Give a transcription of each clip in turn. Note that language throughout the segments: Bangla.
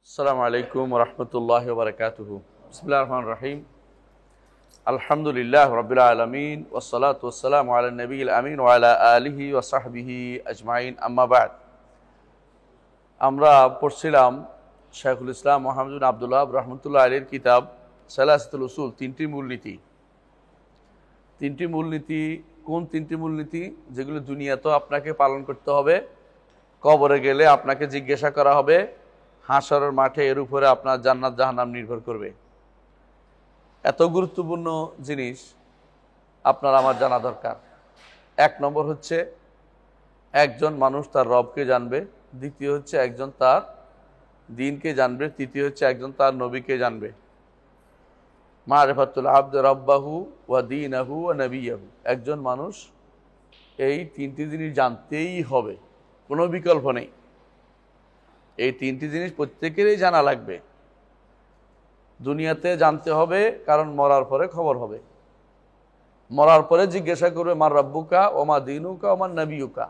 আসসালামু আলাইকুম ওয়া রাহমাতুল্লাহি ওয়া বারাকাতুহু। বিসমিল্লাহির রহমানির রহিম। আলহামদুলিল্লাহ রাব্বিল আলামিন ওয়াস সালাতু ওয়াস সালামু আলা নবিয়িল আমিন ওয়া আলা আলিহি ওয়া সাহবিহি আজমাইন, আম্মা বা'দ। আমরা পড়ছিলাম শাইখুল ইসলাম মুহাম্মদ বিন আব্দুল ওয়াহাব রাহমাতুল্লাহি আলাইহির কিতাব সালাসাতুল উসুল, তিনটি মূলনীতি। তিনটি মূলনীতি কোন তিনটি মূলনীতি? যেগুলো দুনিয়াতেও আপনাকে পালন করতে হবে, কবরে গেলে আপনাকে জিজ্ঞাসা করা হবে, হাশরের মাঠে এর উপরে আপনার জান্নাত জাহান্নাম নির্ভর করবে। এত গুরুত্বপূর্ণ জিনিস আপনার আমার জানা দরকার। এক নম্বর হচ্ছে একজন মানুষ তার রবকে জানবে, দ্বিতীয় হচ্ছে একজন তার দ্বীনকে জানবে, তৃতীয় হচ্ছে একজন তার নবীকে জানবে। মারিফাতুল আবদ রব্বাহু ওয়া দীনাহু ওয়া নবিয়াহু। একজন মানুষ এই তিনটি জিনিস জানতেই হবে, কোনো বিকল্প নেই। এই তিনটি জিনিস প্রত্যেকেরই জানা লাগবে। দুনিয়াতে জানতে হবে, কারণ মরার পরে খবর হবে। মরার পরে জিজ্ঞাসা করবে, মার রব্বুকা ও মা দীনুকা ও মার নবিয়ুকা।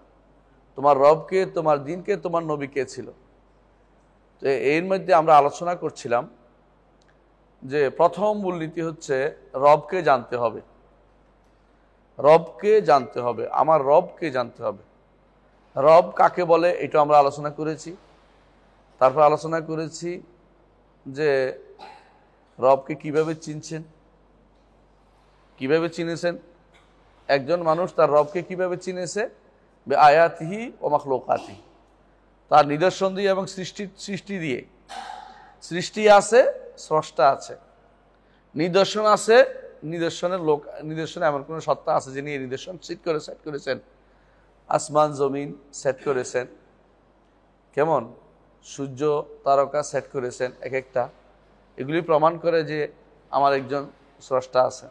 তোমার রবকে, তোমার দ্বীনকে, তোমার নবী কে ছিল? তো এর মধ্যে আমরা আলোচনা করছিলাম যে প্রথম মূলনীতি হচ্ছে রবকে জানতে হবে। রবকে জানতে হবে, আমার রবকে জানতে হবে। রব কাকে বলে এটা আমরা আলোচনা করেছি। তারপর আলোচনা করেছি যে রবকে কিভাবে চিনছেন, কিভাবে চিনেছেন। একজন মানুষ তার রবকে কিভাবে চিনেছে? বে আয়াতিহি ও মাখলুকাতিহি, তার নিদর্শন দিয়ে এবং সৃষ্টি দিয়ে। সৃষ্টি আছে, স্রষ্টা আছে, নিদর্শন আছে, নিদর্শনে এমন কোনো সত্তা আছে যিনি এই নিদর্শন সেট করেছেন। আসমান জমিন সেট করেছেন, কেমন সূর্য তারকা সেট করেছেন এক একটা। এগুলি প্রমাণ করে যে আমার একজন স্রষ্টা আছে।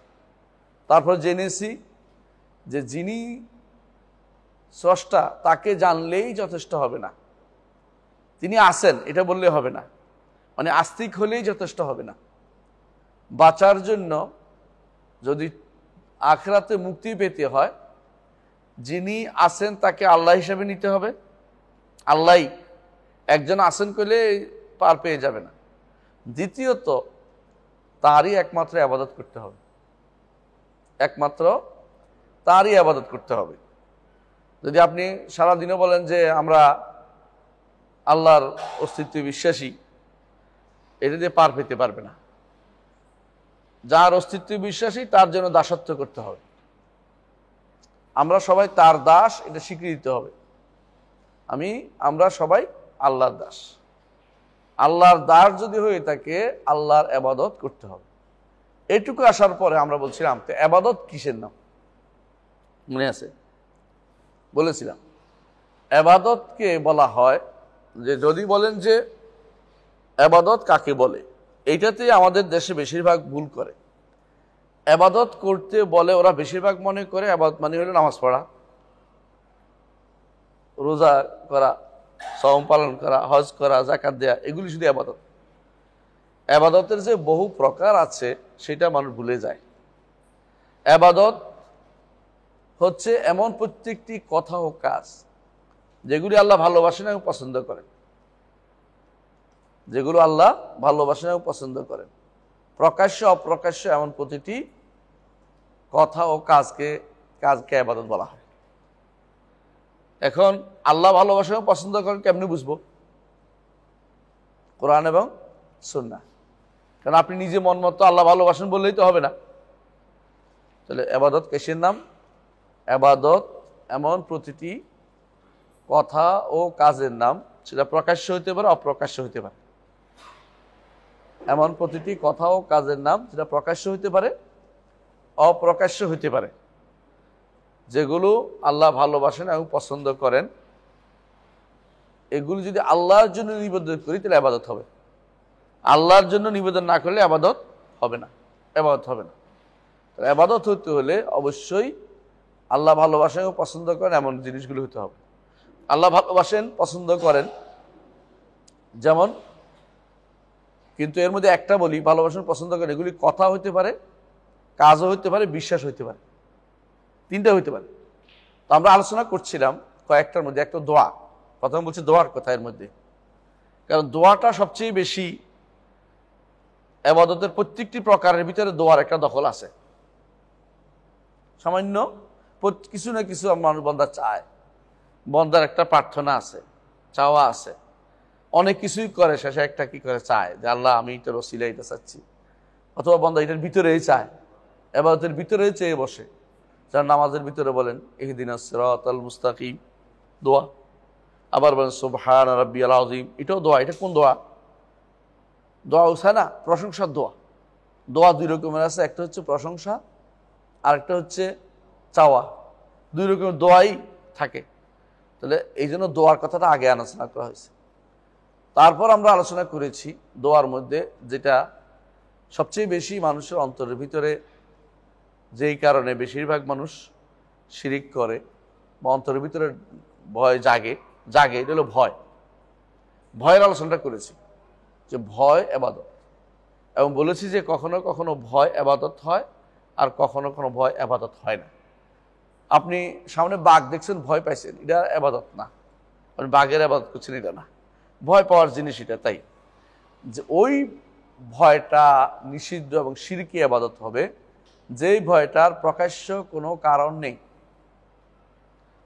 তারপর জেনেছি যে যিনি স্রষ্টা তাকে জানলেই যথেষ্ট হবে না, তিনি আছেন এটা বললে হবে না, মানে আস্তিক হলেই যথেষ্ট হবে না। বাঁচার জন্য যদি আখিরাতে মুক্তি পেতে হয়, যিনি আছেন তাকে আল্লাহ হিসেবে নিতে হবে। আল্লাহ একজন আছেন করলে পার পেয়ে যাবে না। দ্বিতীয়ত তারই একমাত্র ইবাদত করতে হবে, একমাত্র তারই ইবাদত করতে হবে। যদি আপনি সারাদিনও বলেন যে আমরা আল্লাহর অস্তিত্বে বিশ্বাসী, এটা দিয়ে পার পেতে পারবে না। যার অস্তিত্বে বিশ্বাসী তার জন্য দাসত্ব করতে হবে। আমরা সবাই তার দাস, এটা স্বীকৃতি দিতে হবে। আমরা সবাই আল্লাহর দাস। আল্লাহর দাস যদি হয়ে থাকে, আল্লাহর ইবাদত করতে হবে। এটুকু আসার পরে আমরা বলছিলাম তো ইবাদত কিসের নাম, মনে আছে? বলেছিলাম ইবাদতকে বলা হয় যে, যদি বলেন যে ইবাদত কাকে বলে, এইটাতেই আমাদের দেশে বেশিরভাগ ভুল করে। ইবাদত করতে বলে ওরা বেশিরভাগ মনে করে ইবাদত মানে হলো নামাজ পড়া, রোজা করা, সওম পালন করা, হজ করা, যাকাত দেয়া, এগুলি শুধু ইবাদত। ইবাদতের যে বহু প্রকার আছে সেটা মানুষ ভুলে যায়। ইবাদত হচ্ছে এমন প্রত্যেকটি কথা ও কাজ যেগুলি আল্লাহ ভালোবাসেন এবং পছন্দ করেন, যেগুলো আল্লাহ ভালোবাসেন এবং পছন্দ করেন। প্রকাশ্য অপ্রকাশ্য এমন প্রতিটি কথা ও কাজকে ইবাদত বলা হয়। এখন আল্লাহ ভালোবাসেন এবং পছন্দ করেন কেমনি বুঝবো? কোরআন এবং সুন্নাহ। কারণ আপনি নিজে মন মতো আল্লাহ ভালোবাসেন বললেই তো হবে না। তাহলে ইবাদত কিসের নাম? ইবাদত এমন প্রতিটি কথা ও কাজের নাম, সেটা প্রকাশ্য হইতে পারে, অপ্রকাশ্য হইতে পারে। এমন প্রতিটি কথা ও কাজের নাম যেটা প্রকাশ্য হইতে পারে, অপ্রকাশ্য হইতে পারে, যেগুলো আল্লাহ ভালোবাসেন এবং পছন্দ করেন। এগুলো যদি আল্লাহর জন্য নিবেদন করি তাহলে ইবাদত হবে। আল্লাহর জন্য নিবেদন না করলে ইবাদত হবে না, ইবাদত হবে না। তাহলে ইবাদত হতে হলে অবশ্যই আল্লাহ ভালোবাসেন এবং পছন্দ করেন এমন জিনিসগুলো হতে হবে। আল্লাহ ভালোবাসেন, পছন্দ করেন যেমন, কিন্তু এর মধ্যে একটা বলি, ভালোবাসেন পছন্দ করেন এগুলি কথা হইতে পারে, কাজও হইতে পারে, বিশ্বাস হইতে পারে, তিনটা হইতে পারে। তো আমরা আলোচনা করছিলাম কয়েকটার মধ্যে একটা দোয়া। প্রথম বলছি দোয়ার কথা। এর মধ্যে কারণ দোয়াটা সবচেয়ে বেশি ইবাদতের প্রত্যেকটি প্রকারের ভিতরে দোয়ার একটা দখল আছে। সামান্য কিছু না কিছু মানুষ বান্দা চায়, বান্দার একটা প্রার্থনা আছে, চাওয়া আছে, অনেক কিছুই করে, শেষে একটা কি করে চায় যে আল্লাহ আমি তোর ওসিলা এটা চাচ্ছি, অথবা বান্দা এটার ভিতরেই চায়, ইবাদতের ভিতরেই চেয়ে বসে। যারা নামাজের ভিতরে বলেন ইহদিনাস সিরাতাল মুস্তাকিম দোয়া, আবার বলেন সুবহান রাব্বিয়াল আযীম, এটাও দোয়া। এটা কোন দোয়া? দোয়া হচ্ছে না প্রশংসার দোয়া। দোয়া দুই রকমের আছে, একটা হচ্ছে প্রশংসা আর একটা হচ্ছে চাওয়া। দুই রকমের দোয়াই থাকে। তাহলে এই জন্য দোয়ার কথাটা আগে আলোচনা করা হয়েছে। তারপর আমরা আলোচনা করেছি দোয়ার মধ্যে যেটা সবচেয়ে বেশি মানুষের অন্তরের ভিতরে, যেই কারণে বেশিরভাগ মানুষ শিরিক করে বা অন্তরের ভিতরে ভয় জাগে, এটা হলো ভয়। ভয়ের আলোচনাটা করেছি যে ভয় ইবাদত, এবং বলেছি যে কখনো কখনো ভয় ইবাদত হয় আর কখনো কখনো ভয় ইবাদত হয় না। আপনি সামনে বাঘ দেখছেন, ভয় পাইছেন, এটা ইবাদত না। আপনি বাঘের ইবাদত করছেন, এটা না, ভয় পাওয়ার জিনিস এটা। তাই যে ওই ভয়টা নিষিদ্ধ এবং শিরকি ইবাদত হবে যেই ভয়টার প্রকাশ্য কোনো কারণ নেই,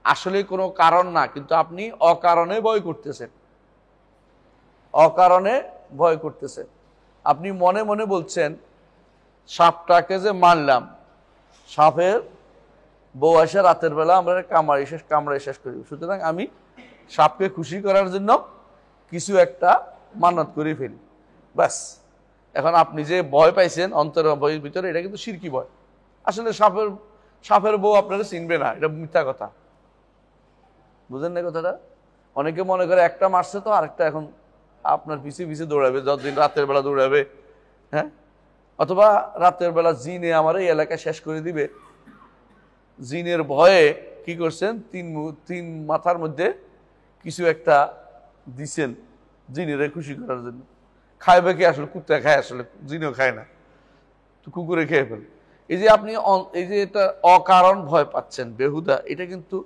আসলে কোনো কারণ না, কিন্তু আপনি অকারণে ভয় করতেছেন, অকারণে ভয় করতেছেন। আপনি মনে মনে বলছেন সাপটাকে যে মারলাম, সাপের বউ আসে রাতের বেলা আমরা কামড়াই শেষ করি, সুতরাং আমি সাপকে খুশি করার জন্য কিছু একটা মান্নত করে ফেলি, ব্যাস। এখন আপনি যে ভয় পাইছেন অন্তরের ভয়ের ভিতরে, এটা কিন্তু শিরকি ভয়। আসলে সাপের বউ আপনারা চিনবে না, এটা মিথ্যা কথা। বুঝেন না কথাটা? অনেকে মনে করে একটা মারছে তো আরেকটা এখন আপনার পিছিয়ে পিছিয়ে দৌড়াবে, যতদিন রাতের বেলা দৌড়াবে। হ্যাঁ, অথবা রাতের বেলা জিনে আমার এই এলাকা শেষ করে দিবে, জিনের ভয়ে কি করছেন, তিন মাথার মধ্যে কিছু একটা দিছেন জিনেরে খুশি করার জন্য। খাইবে কি? আসলে কুত্তা খায়, আসলে জিনেও খায় না, তো কুকুরে খেয়ে ফেলে। এই যে আপনি এই যে এটা অকারণ ভয় পাচ্ছেন বেহুদা, এটা কিন্তু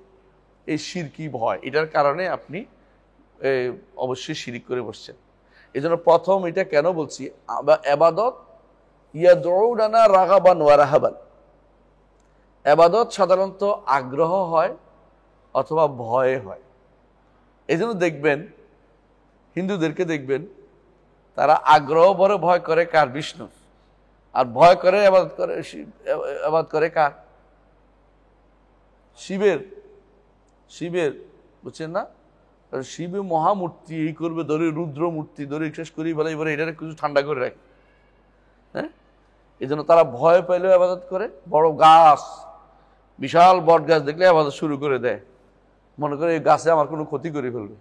এই শিরকি ভয়, এটার কারণে আপনি অবশ্যই শিরিক করে বসছেন। এই জন্য প্রথম এটা কেন বলছি, ইবাদত ইয়াদউনা রাগাবান ওয়া রাহাবান, ইবাদত সাধারণত আগ্রহ হয় অথবা ভয়ে হয়। এই জন্য দেখবেন হিন্দুদেরকে দেখবেন তারা আগ্রহ ভরে ভয় করে কার? বিষ্ণু। আর ভয় করে ইবাদত করে কার? শিবের। বুঝছেন না? শিবে মহামূর্তি, এই করবে ধরে, রুদ্র মূর্তি ধরে শেষ করি বলে, এবারে এটা কিছু ঠান্ডা করে রাখে। হ্যাঁ, এই জন্য তারা ভয় পাইলেও ইবাদত করে। বড় গাছ, বিশাল বট গাছ দেখলে ইবাদত শুরু করে দেয়, মনে করে এই গাছে আমার কোনো ক্ষতি করে ফেলবে।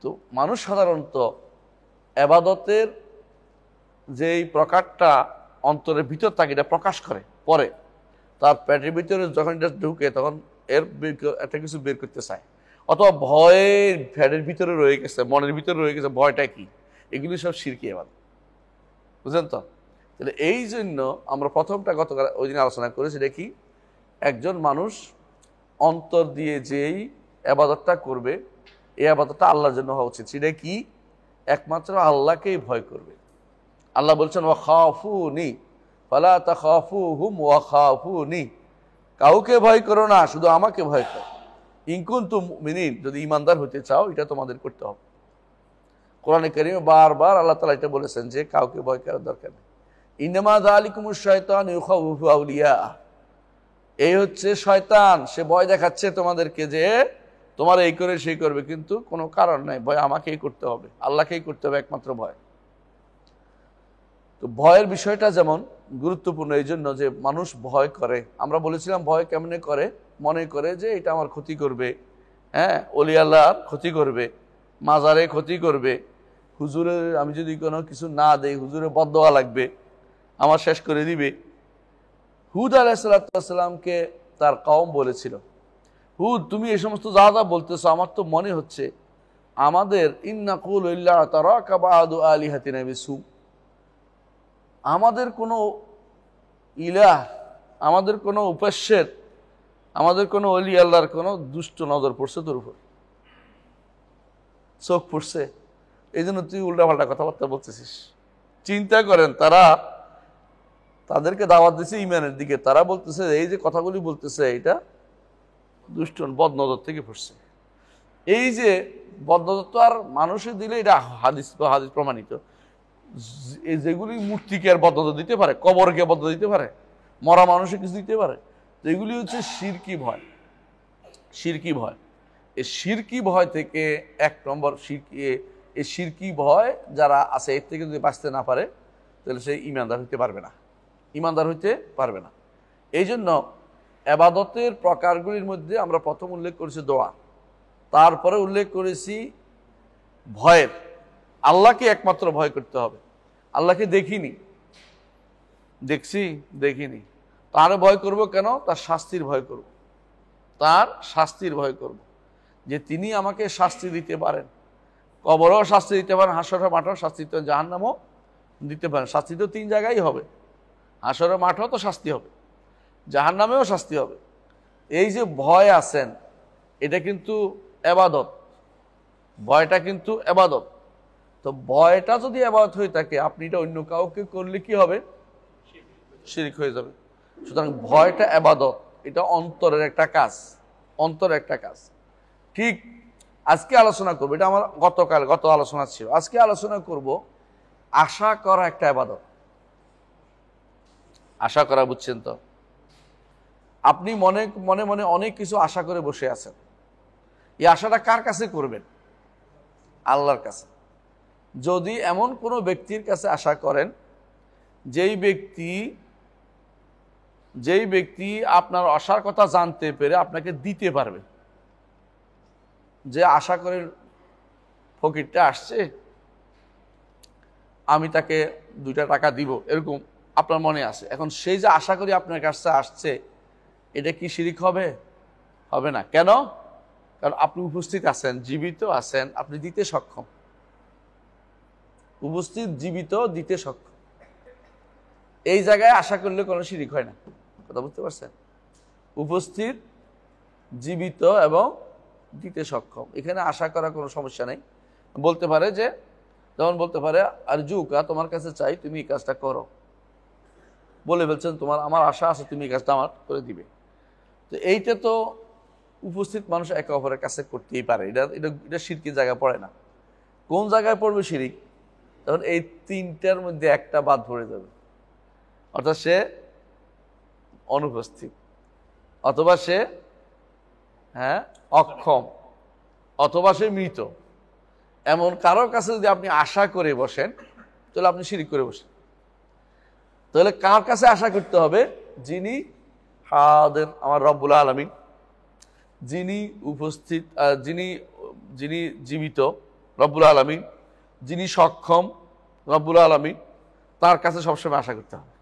তো মানুষ সাধারণত ইবাদতের যেই প্রকারটা অন্তরের ভিতর থাকে এটা প্রকাশ করে, পরে তার পেটের ভিতরে যখন এটা ঢুকে তখন এর একটা কিছু বের করতে চায়, অথবা ভয়ের ফ্যাটের ভিতরে রয়ে গেছে, মনের ভিতরে রয়ে গেছে, ভয়টা কি? এগুলি সব শিরকি ইবাদত। বুঝলেন তো? তাহলে এই জন্য আমরা প্রথমটা গতকাল ওই দিন আলোচনা করেছি, দেখি একজন মানুষ অন্তর দিয়ে যেই ইবাদতটা করবে, এই ইবাদতটা আল্লাহর জন্য হওয়া উচিত। সেটা কি? একমাত্র আল্লাহকেই ভয় করবে। আল্লাহ বলছেন ওয়া খাফুনি ফালা তাখাফুহুম ওয়া খাফুনি, কাউকে ভয় করো না, শুধু আমাকে ভয় করো। ইন কুনতুম মুমিনিন, যদি ঈমানদার হতে চাও এটা তোমাদের করতে হবে। কোরআনে কারীমে বারবার আল্লাহ তাআলা এটা বলেছেন যে কাউকে ভয় করার দরকার নেই। ইন্নামা যালিকুমুশ শাইতানু ইউখাউফু আউলিয়া, এই হচ্ছে শয়তান, সে ভয় দেখাচ্ছে তোমাদেরকে যে তোমার এই করে সেই করবে, কিন্তু কোনো কারণ নাই, ভয় আমাকেই করতে হবে, আল্লাহকেই করতে হবে একমাত্র ভয়। তো ভয়ের বিষয়টা যেমন গুরুত্বপূর্ণ এই জন্য যে মানুষ ভয় করে। আমরা বলেছিলাম ভয় কেমনে করে, মনে করে যে এটা আমার ক্ষতি করবে, হ্যাঁ, ওলি আল্লাহর ক্ষতি করবে, মাজারে ক্ষতি করবে, হুজুরের আমি যদি কোনো কিছু না দেই হুজুরের বদদোয়া লাগবে, আমার শেষ করে দিবে। হুদ আলাইহিসসালামকে তার কওম বলেছিল, হুদ তুমি এই সমস্ত যা যা বলতেছো আমার তো মনে হচ্ছে আমাদের ইন্নাকুল ইল্লা তারাকা বাদু আলিহাতিনা বিসু, আমাদের কোনো ইলাহ, আমাদের কোনো উপাস্যের, আমাদের কোনো ওলি আল্লাহর কোনো দুষ্ট নজর পড়ছে তোর উপর। চোখ পড়ছে, এই জন্য তুই উল্টাপাল্টা কথাবার্তা বলতেছিস। চিন্তা করেন, তারা তাদেরকে দাওয়াত দিচ্ছে ইমানের দিকে, তারা বলতেছে এই যে কথাগুলি বলতেছে এটা দুষ্টন বদনজর থেকে পড়ছে। এই যে বদনজর তো আর মানুষে দিলে এটা হাদিস প্রমাণিত, যেগুলি মূর্তিকে আর বদনজর দিতে পারে, কবরকে বদনজর দিতে পারে, মরা মানুষে কিছু দিতে পারে, যেগুলি হচ্ছে শিরকি ভয়। শিরকি ভয়, এই শিরকি ভয় থেকে এক নম্বর এই শিরকি ভয় যারা আছে এর থেকে যদি বাঁচতে না পারে তাহলে সে ইমানদার হইতে পারবে না, ইমানদার হইতে পারবে না। এই জন্য ইবাদতের প্রকারগুলির মধ্যে আমরা প্রথম উল্লেখ করেছি দোয়া, তারপরে উল্লেখ করেছি ভয়ের। আল্লাহকে একমাত্র ভয় করতে হবে। আল্লাহকে দেখিনি, দেখছি দেখিনি, তার ভয় করব কেন? তার শাস্তির ভয় করব, তার শাস্তির ভয় করব, যে তিনি আমাকে শাস্তি দিতে পারেন, কবরও শাস্তি দিতে পারেন, হাসরের মাঠেও শাস্তি দিতে পারেন, জাহান্নামও দিতে পারেন। শাস্তি তো 3 জায়গায় হবে, হাসরের মাঠেও তো শাস্তি হবে, জাহান্নামেও শাস্তি হবে। এই যে ভয় আছেন, এটা কিন্তু ইবাদত, ভয়টা কিন্তু ইবাদত। তো ভয়টা যদি ইবাদত হয়ে থাকে, আপনি এটা অন্য কাউকে করলে কি হবে? শিরক হয়ে যাবে। সুতরাং ভয়টা ইবাদত, এটা অন্তরের একটা কাজ, অন্তরের একটা কাজ। ঠিক আজকে আলোচনা করবো, এটা আমার গত আলোচনা ছিল, আজকে আলোচনা করব আশা করা একটা ইবাদত। আশা করা, বুঝছেন তো? আপনি মনে মনে মনে অনেক কিছু আশা করে বসে আছেন, এই আশাটা কার কাছে করবেন? আল্লাহর কাছে। যদি এমন কোনো ব্যক্তির কাছে আশা করেন যেই ব্যক্তি আপনার আশার কথা জানতে পেরে আপনাকে দিতে পারবে, যে আশা করে ফকিরটা আসছে, আমি তাকে 2টা টাকা দিব, এরকম আপনার মনে আছে। এখন সেই যে আশা করি আপনার কাছে আসছে, এটা কি শিরিক হবে? হবে না। কেন? কারণ আপনি উপস্থিত আছেন, জীবিত আছেন, আপনি দিতে সক্ষম, উপস্থিত জীবিত দিতে সক্ষম। এই জায়গায় আশা করলে কোনো শিরিক হয় না। কথা বুঝতে পারছেন? উপস্থিত, জীবিত এবং দিতে সক্ষম, এখানে আশা করা কোনো সমস্যা নেই। বলতে পারে যে, যেমন বলতে পারে আরজুকা, তোমার কাছে চাই তুমি এই কাজটা করো, বলে ফেলছেন আমার আশা আছে তুমি এই কাজটা আমার করে দিবে। তো এইটা তো উপস্থিত মানুষ একে অপরের কাছে করতেই পারে, এটা শিরকির জায়গায় পড়ে না। কোন জায়গায় পড়বে শিরিক? তখন এই 3টার মধ্যে একটা বাদ পড়ে যাবে, অর্থাৎ সে অনুপস্থিত, অথবা সে অক্ষম, অথবা সে মৃত। এমন কারোর কাছে যদি আপনি আশা করে বসেন, তাহলে আপনি শিরিক করে বসেন। তাহলে কার কাছে আশা করতে হবে? যিনি হাদির, আমার রব্বুল আলামিন, যিনি উপস্থিত, যিনি জীবিত রব্বুল আলামিন, যিনি সক্ষম রব্বুল আলামিন, তার কাছে সবসময় আশা করতে হবে।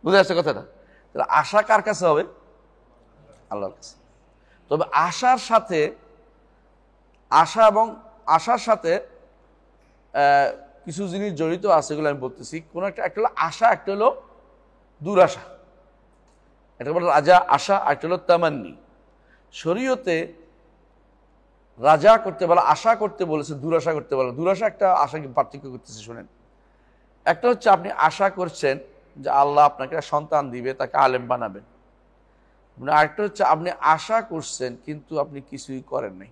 বুঝে আসছে কথাটা? তাহলে আশা কার কাছে হবে? আল্লাহর কাছে। তবে আশার সাথে কিছু জিনিস জড়িত আছে, এগুলো আমি বলতেছি। কোন একটা হলো আশা, একটা হলো দুরাশা। একটা হলো রাজা আশা, একটা হলো তামান্নি। শরীয়তে রাজা করতে বলে, আশা করতে বলেছে, দুরাশা করতে বলে। দুরাশা একটা আশা পার্থক্য করতেছে, শোনেন। একটা হচ্ছে আপনি আশা করছেন যে আল্লাহ আপনাকে সন্তান দিবে, তাকে আলেম বানাবেন। আরেকটা হচ্ছে আপনি আশা করছেন কিন্তু আপনি কিছুই করেন নাই,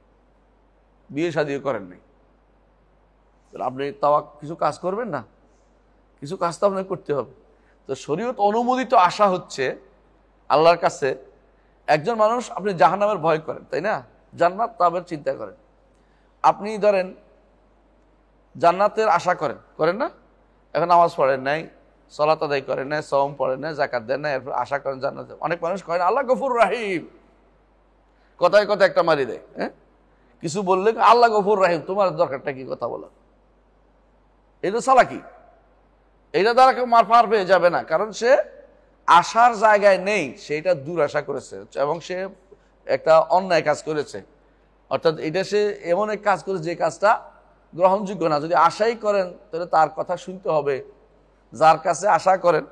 বিয়ে শাদিও করেন নাই। আপনি তাও কিছু কাজ করবেন না? কিছু কাজ তো আপনাকে করতে হবে। তো শরীয়ত অনুমোদিত আশা হচ্ছে আল্লাহর কাছে। একজন মানুষ, আপনি জাহান্নামের ভয় করেন, তাই না? জান্নাত তাবের চিন্তা করেন। আপনি ধরেন জান্নাতের আশা করেন না? এখন নামাজ পড়েন নাই, সালাত আদায় করেন নাই, সওম পড়েন নাই, যাকাত দেন নাই, এরপর আশা করেন জান্নাত। অনেক মানুষ করেন আল্লাহ গফুর রাহিম, কথায় কথায় একটা মারি দেয়। কিছু বললে আল্লাহ গফুর রাহিম, তোমার দরকারটা কি কথা বলা? এটা চালাকি, এইটা দ্বারা কেউ পার পেয়ে যাবে না। কারণ সে আশার জায়গায় নেই, সেটা দুরাশা করেছে এবং সে একটা অন্যায় কাজ করেছে। অর্থাৎ এটা সে এমন এক কাজ করেছে যে কাজটা গ্রহণযোগ্য না। যদি আশাই করেন তাহলে তার কথা শুনতে হবে, যার কাছে আশা করেন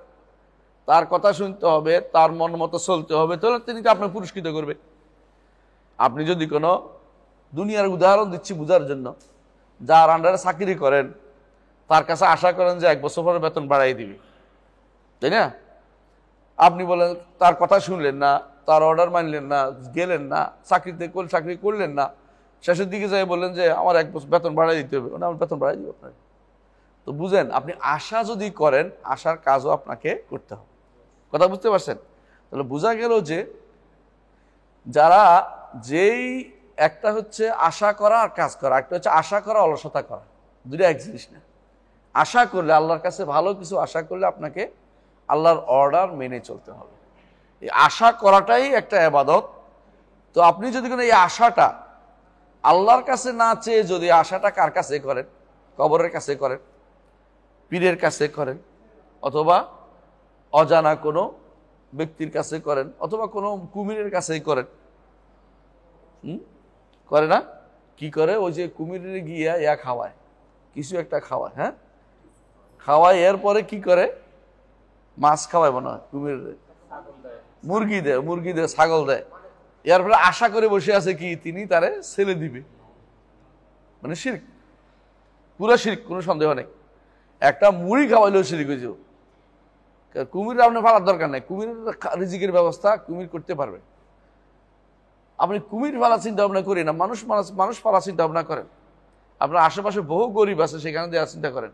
তার কথা শুনতে হবে, তার মন মতো চলতে হবে, তাহলে তিনি আপনার পুরস্কৃত করবে। আপনি যদি কোনো দুনিয়ার উদাহরণ দিচ্ছি বোঝার জন্য, যার আন্ডারে চাকরি করেন তার কাছে আশা করেন যে 1 বছর পরে বেতন বাড়াই দিবে, তাই না? আপনি বলেন তার কথা শুনলেন না, তার অর্ডার মানলেন না, গেলেন না, চাকরি করলেন না, শেষের দিকে যাই বললেন যে আমার 1 বছর বেতন বাড়াই দিতে হবে, আমার বেতন বাড়াই দিব আপনাকে। তো বুঝেন, আপনি আশা যদি করেন আশার কাজও আপনাকে করতে হবে। কথা বুঝতে পারছেন? তাহলে বোঝা গেল যে যারা যেই একটা হচ্ছে আশা করা আর কাজ করা, একটা হচ্ছে আশা করা অলসতা করা, দুটো এক জিনিস না। আশা করলে আল্লাহর কাছে ভালো কিছু আশা করলে আপনাকে আল্লাহর অর্ডার মেনে চলতে হবে। এই আশা করাটাই একটা ইবাদত। তো আপনি যদি কোনো এই আশাটা আল্লাহর কাছে না চেয়ে যদি আশাটা কার কাছে করেন, কবরের কাছে করেন, পীরের কাছে করেন, অথবা অজানা কোনো ব্যক্তির কাছে করেন, অথবা কোনো কুমিরের কাছেই করেন, করে না? কি করে? ওই যে কুমিরের গিয়া খাওয়ায়, কিছু একটা খাওয়ায়, হ্যাঁ খাওয়ায়, এরপরে কি করে? মাছ খাওয়ায় মনে হয়, কুমির মুরগি দেয়, ছাগল দেয়, এরপরে আশা করে বসে আছে কি তিনি তারে ছেলে দিবে। মানে শিরক, পুরা শিরক, কোনো সন্দেহ নেই। একটা মুড়ি খাওয়াইলেও শিরক হয়েছে। কুমির আপনার ফালার দরকার নেই, কুমিরের রিজিকের ব্যবস্থা কুমির করতে পারবে। আপনি কুমির ফালা চিন্তা ভাবনা করি না, মানুষ ফালা চিন্তা ভাবনা করেন। আপনার আশেপাশে বহু গরিব আছে, সেখানে দেওয়ার চিন্তা করেন।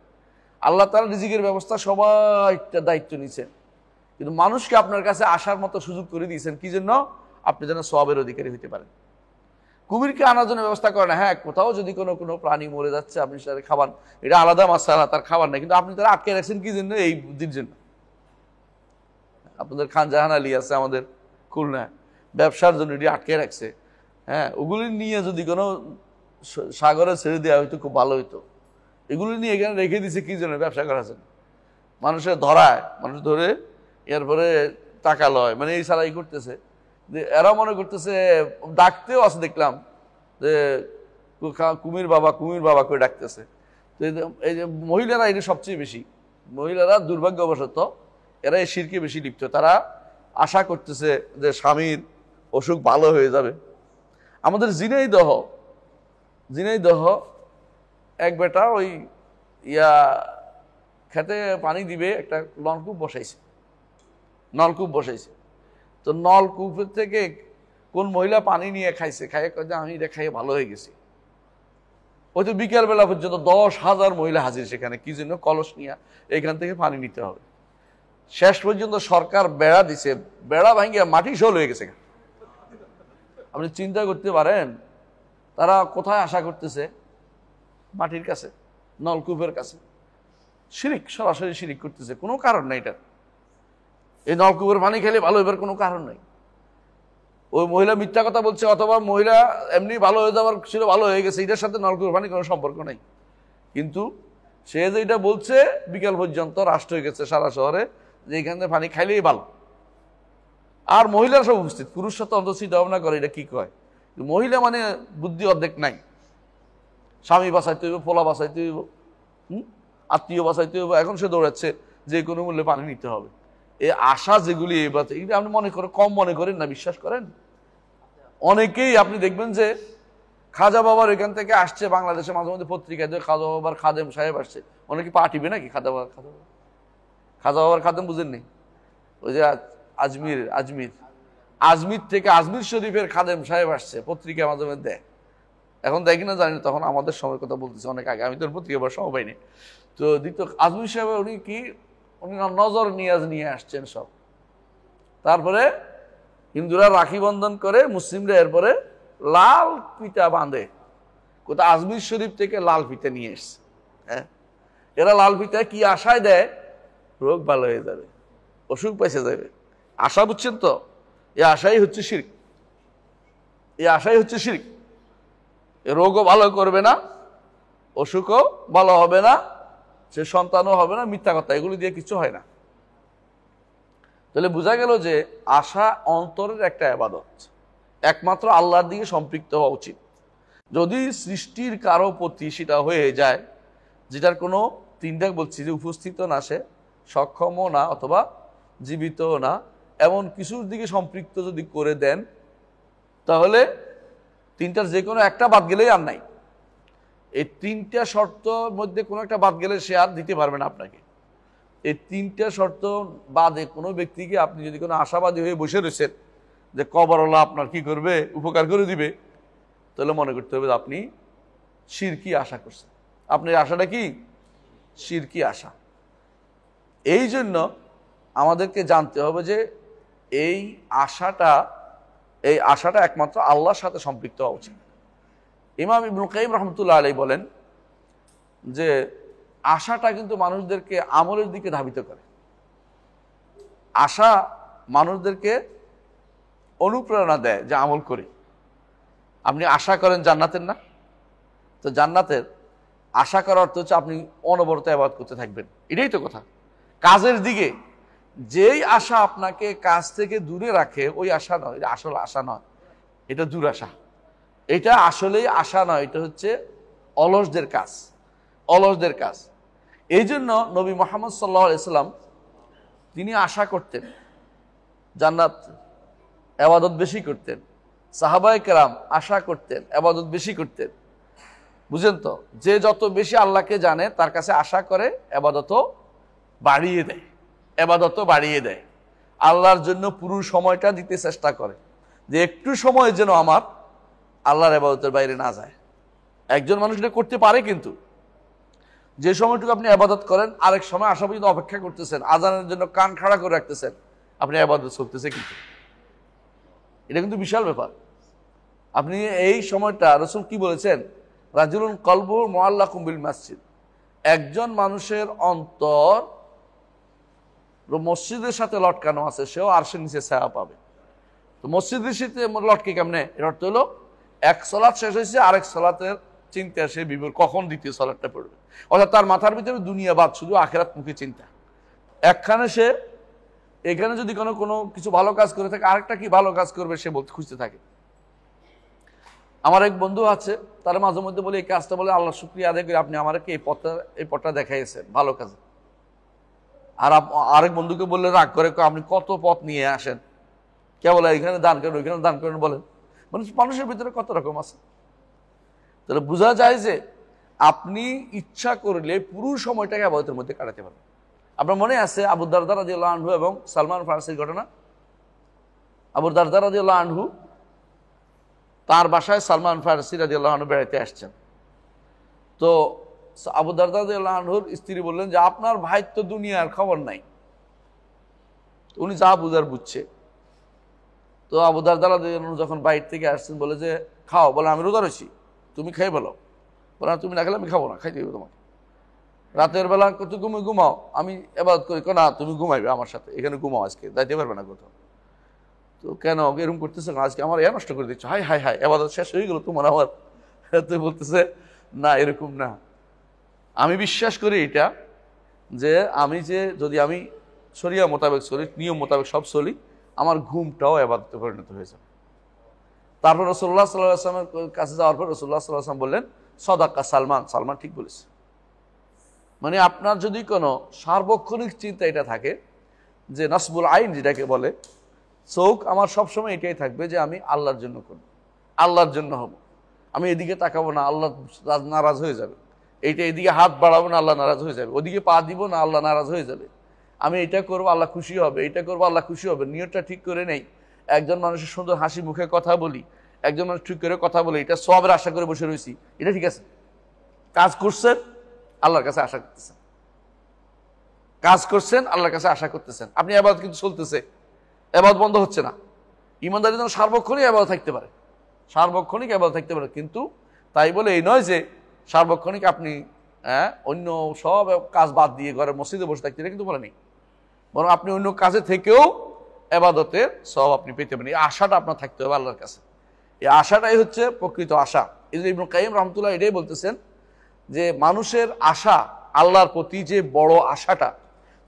আল্লাহ তাআলা রিজিকের ব্যবস্থা সবাইটা দায়িত্ব নিচ্ছেন, কিন্তু মানুষকে আপনার কাছে আসার মতো সুযোগ করে দিয়েছেন কি জন্য? আপনি যেন সওয়াবের অধিকারী হইতে পারেন। কুমিরকে আনার জন্য ব্যবস্থা করেন না। হ্যাঁ, কোথাও যদি কোনো প্রাণী মরে যাচ্ছে আপনি সেটা খাবার, এটা আলাদা মাসালা, তার খাবার নাই, কিন্তু আপনি তারা আটকে রাখছেন কি জন্য? এই বুদ্ধির জন্য। আপনাদের খান জাহান আলী আছে আমাদের খুলনায়, ব্যবসার জন্য এটি আটকে রাখছে। হ্যাঁ, ওগুলি নিয়ে যদি কোনো সাগরে ছেড়ে দেওয়া হইতো খুব ভালো হইতো। এগুলি নিয়ে এখানে রেখে দিছে কি জন্য? ব্যবসা করার জন্য। মানুষের ধরায়, মানুষ ধরে এরপরে টাকা লয়, মানে এই ছাড়াই করতেছে। এরা মনে করতেছে, ডাকতেও আছে দেখলাম যে কুমির বাবা করে ডাকতেছে। তো এই যে মহিলারা, এটা সবচেয়ে বেশি মহিলারা দুর্ভাগ্যবশত এরা এই শিরকে বেশি লিপ্ত। তারা আশা করতেছে যে স্বামীর অসুখ ভালো হয়ে যাবে। আমাদের ঝিনাইদহ এক বেটা ওই খেতে পানি দিবে, একটা নলকূপ বসাইছে। তো নলকূপের থেকে কোন মহিলা পানি নিয়ে খাইছে, খাইয়ে যে আমি এটা খাইয়ে ভালো হয়ে গেছি। ওই তো বিকেলবেলা পর্যন্ত 10,000 মহিলা হাজির সেখানে, কি জন্য? কলস নিয়ে এখান থেকে পানি নিতে হবে। শেষ পর্যন্ত সরকার বেড়া দিছে, বেড়া ভাঙিয়া মাটি শোল হয়ে গেছে। আপনি চিন্তা করতে পারেন তারা কোথায় আশা করতেছে? মাটির কাছে, নলকূপের কাছে। শিরিক, সরাসরি শিরিক করতেছে, কোনো কারণ নাই এটা। এই নলকূপের পানি খেলে ভালো হইবার কোনো কারণ নাই। ওই মহিলা মিথ্যা কথা বলছে, অথবা মহিলা এমনি ভালো হয়ে যাওয়ার ছিল, ভালো হয়ে গেছে, এটার সাথে নলকূপের পানি কোনো সম্পর্ক নাই। কিন্তু সে যেটা বলছে বিকাল পর্যন্ত রাষ্ট্র হয়ে গেছে সারা শহরে যে এখানে পানি খাইলেই ভালো। আর মহিলারা সব উপস্থিত, পুরুষ সাথে অন্তত চিন্তা ভাবনা করে এটা কি কয়। মহিলা মানে বুদ্ধি অর্ধেক নাই। স্বামী বাঁচাইতে হইব, পোলা বাঁচাইতে হইব, আত্মীয় বাঁচাইতে হইব, এখন সে দৌড়াচ্ছে যে কোনো মূল্যে পানি নিতে হবে। এই আশা যেগুলি এগুলি আপনি কম মনে করেন না, বিশ্বাস করেন। অনেকেই আপনি দেখবেন যে খাজা বাবার এখান থেকে আসছে, বাংলাদেশে মাঝে মধ্যে পত্রিকায় খাজা বাবার খাদেম সাহেব আসছে। অনেকে পাঠিবে নাকি খাজা বাবার খাদেম বুঝেননি? ওই যে আজমির থেকে আজমির শরীফের খাদেম সাহেব আসছে, পত্রিকা মাঝে মধ্যে দেয়। এখন দেখি না, জানি না, তখন আমাদের সময়ের কথা বলতেছে, অনেক আগে, আমি তো পত্রিকা পড়ার সময় পাইনি। তো দ্বিতীয় আজমির সাহেব উনি নজর নিয়াজ নিয়ে আসছেন সব। তারপরে হিন্দুরা রাখি বন্ধন করে, মুসলিমরা এরপরে লাল পিতা বাঁধে। কোথাও আজমির শরীফ থেকে লাল পিতা নিয়ে এসছে। হ্যাঁ, এরা লাল পিতা কি আশায় দেয়? রোগ ভালো হয়ে যাবে, অসুখ পাইছে যাবে। আশা, বুঝছেন তো? এই আশাই হচ্ছে শিরক। রোগও ভালো করবে না, অসুখও ভালো হবে না, সে সন্তানও হবে না, মিথ্যা কথা, এগুলি দিয়ে কিছু হয় না। তাহলে বোঝা গেল যে আশা অন্তরের একটা ইবাদত, একমাত্র আল্লাহর দিকে সম্পৃক্ত হওয়া উচিত। যদি সৃষ্টির কারো প্রতি সেটা হয়ে যায়, যেটার কোনো তিনটা বলছি যে উপস্থিত না, সে সক্ষমও না, অথবা জীবিতও না, এমন কিছুর দিকে সম্পৃক্ত যদি করে দেন, তাহলে তিনটার যে কোনো একটা বাদ গেলেই আর নাই। এই তিনটা শর্তর মধ্যে কোনো একটা বাদ গেলে সে আর দিতে পারবে না আপনাকে। এই তিনটা শর্ত বাদে কোনো ব্যক্তিকে আপনি যদি কোনো আশাবাদী হয়ে বসে রয়েছেন যে কবরওয়ালা আপনার কি করবে, উপকার করে দিবে, তাহলে মনে করতে হবে যে আপনি শিরকি আশা করছেন। আপনার আশাটা কি? শিরকি আশা। এই জন্য আমাদেরকে জানতে হবে যে এই আশাটা একমাত্র আল্লাহর সাথে সম্পৃক্ত হওয়া উচিত। ইমাম ইবনুল কাইয়িম রাহমাতুল্লাহ আলাইহি বলেন যে আশাটা কিন্তু মানুষদেরকে আমলের দিকে ধাবিত করে। আশা মানুষদেরকে অনুপ্রেরণা দেয় যে আমল করি। আপনি আশা করেন জান্নাতের, না? তো জান্নাতের আশা করার অর্থ হচ্ছে আপনি অনবরত ইবাদত করতে থাকবেন, এটাই তো কথা। কাজের দিকে যেই আশা আপনাকে কাজ থেকে দূরে রাখে ওই আশা নয়, এটা আসলে আশা নয়, এটা দুরাশা। এটা আসলেই আশা নয়, এটা হচ্ছে অলসদের কাজ। এই জন্য নবী মুহাম্মদ সাল্লাল্লাহু আলাইহি সাল্লাম তিনি আশা করতেন জান্নাত, ইবাদত বেশি করতেন। সাহাবায়ে কেরাম আশা করতেন, ইবাদত বেশি করতেন। বুঝেন তো, যে যত বেশি আল্লাহকে জানে তার কাছে আশা করে, ইবাদতও বাড়িয়ে দেয়। আল্লাহর জন্য পুরো সময়টা দিতে চেষ্টা করে যে একটু সময় যেন আমার আল্লাহর ইবাদতের বাইরে না যায়। একজন মানুষ এটা করতে পারে, কিন্তু যে সময়টুকু আপনি ইবাদত করেন আরেক সময় আশা পর্যন্ত অপেক্ষা করতেছেন, আজানের জন্য কান খাড়া করে রাখতেছেন, আপনি ইবাদত চলতেছে, কিন্তু এটা কিন্তু বিশাল ব্যাপার। আপনি এই সময়টা, রাসূল কি বলেছেন, রাজুলুন কলবুহু মুআল্লাকুম বিল মসজিদ, একজন মানুষের অন্তর মসজিদের সাথে লটকানো আছে, সেও আরশের নিচে ছায়া পাবে। তো মসজিদের সাথে লটকে কেমনে? এর অর্থ হলো এক সালাত শেষ হয়েছে, আরেক সালাতের চিন্তা সে বিভোর, কখন দ্বিতীয় সালাতটা পড়বে। অর্থাৎ তার মাথার ভিতরে দুনিয়া বাদ, শুধু আখিরাত মুখী চিন্তা। একখানে সে এখানে যদি কোনো কিছু ভালো কাজ করে থাকে, আরেকটা কি ভালো কাজ করবে সে বলতে খুঁজতে থাকে। আমার এক বন্ধু আছে, তার মাঝে মধ্যে বলে এই কাজটা বলে আল্লাহ শুকরিয়া আদায় করে আপনি আমাকে এই পথটা দেখাইছেন ভালো কাজে। আর আরেক বন্ধুকে বললে রাগ করে, আপনি কত পথ নিয়ে আসেন, কে বলে এখানে দান করেন, ওইখানে দান করেন, বলেন। মানে মানুষের ভিতরে কত রকম আছে। তাহলে বোঝা যায় যে আপনি ইচ্ছা করলে পুরো সময়টাকে ইবাদতের মধ্যে কাটাতে পারবেন। আপনার মনে আছে আবু দারদা রাদিয়াল্লাহু আনহু এবং সালমান ফারসির ঘটনা? আবু দারদা রাদিয়াল্লাহু আনহু তার বাসায় সালমান ফারসি রাদিয়াল্লাহু আনহু বেড়াইতে আসছেন। তো আবু দারদা রাদিয়াল্লাহু আনহুর স্ত্রী বললেন যে আপনার ভাই তো দুনিয়ার খবর নাই, উনি যা বুঝার বুঝছে। তো আবু দারদা রাদিয়াল্লাহু আনহু যখন বাইরে থেকে আসছেন, বলে যে খাও, বলে আমি রোজা রয়েছি, তুমি খাই বলো। বলে তুমি না খেলে আমি খাবো না, খাইতে হবে তোমাকে। রাতের বেলা তুমি ঘুমাও, আমি ইবাদত করি, না তুমি ঘুমাইবে আমার সাথে, এখানে ঘুমাও, আজকে যাইতে পারবে না কোথাও। তো কেন এরকম করতেছে, আজকে আমার নষ্ট করে দিচ্ছ, হাই হাই হাই, ইবাদত শেষ হয়ে গেল তোমার আমার। তো বলতেছে না, এরকম না, আমি বিশ্বাস করি এটা যে যদি আমি শরিয়া মোতাবেক চলি, নিয়ম মোতাবেক সব চলি, আমার ঘুমটাও ইবাদতে পরিণত হয়ে যাবে। তারপর রাসূলুল্লাহ সাল্লাল্লাহু আলাইহি ওয়াসাল্লামের কাছে যাওয়ার পর রাসূলুল্লাহ সাল্লাল্লাহু আলাইহি ওয়াসাল্লাম বললেন সাদাকা সালমান ঠিক বলেছে। মানে আপনার যদি কোনো সার্বক্ষণিক চিন্তা এটা থাকে যে নাসবুল আইন যেটাকে বলে, চোখ আমার সবসময় এটাই থাকবে যে আমি আল্লাহর জন্য করব, আল্লাহর জন্য হব, আমি এদিকে তাকাবো না, আল্লাহ নারাজ হয়ে যাবে। এদিকে হাত বাড়াবো না, আল্লাহ নারাজ হয়ে যাবে। ওদিকে পা দিব না, আল্লাহ নারাজ হয়ে যাবে। আমি এটা করবো, আল্লাহ খুশি হবে, এটা করবো, আল্লাহ খুশি হবে। নিয়তটা ঠিক করে নেই। একজন মানুষের সুন্দর হাসি মুখে কথা বলি, একজন মানুষ ঠিক করে কথা বলি, এটা সবের আশা করে বসে রয়েছি, এটা ঠিক আছে। কাজ করছেন, আল্লাহর কাছে আশা করতেছেন, কাজ করছেন, আল্লাহর কাছে আশা করতেছেন। আপনি ইবাদত কিন্তু চলতেছে, ইবাদত বন্ধ হচ্ছে না। ইমানদারের জন্য সার্বক্ষণিক ইবাদত থাকতে পারে, সার্বক্ষণিক ইবাদত থাকতে পারে, কিন্তু তাই বলে এই নয় যে সার্বক্ষণিক আপনি অন্য সব কাজ বাদ দিয়ে ঘরে মসজিদে বসে থাকতে, এটা কিন্তু বলে নেই। বরং আপনি অন্য কাজে থেকেও ইবাদতের সব আপনি পেতে পারেন। এই আশাটা আপনার থাকতে হবে আল্লাহর কাছে। এই আশাটাই হচ্ছে প্রকৃত আশা। ইবনুল কাইয়িম রাহমাতুল্লাহ এটাই বলতেছেন যে মানুষের আশা আল্লাহর প্রতি যে বড় আশাটা,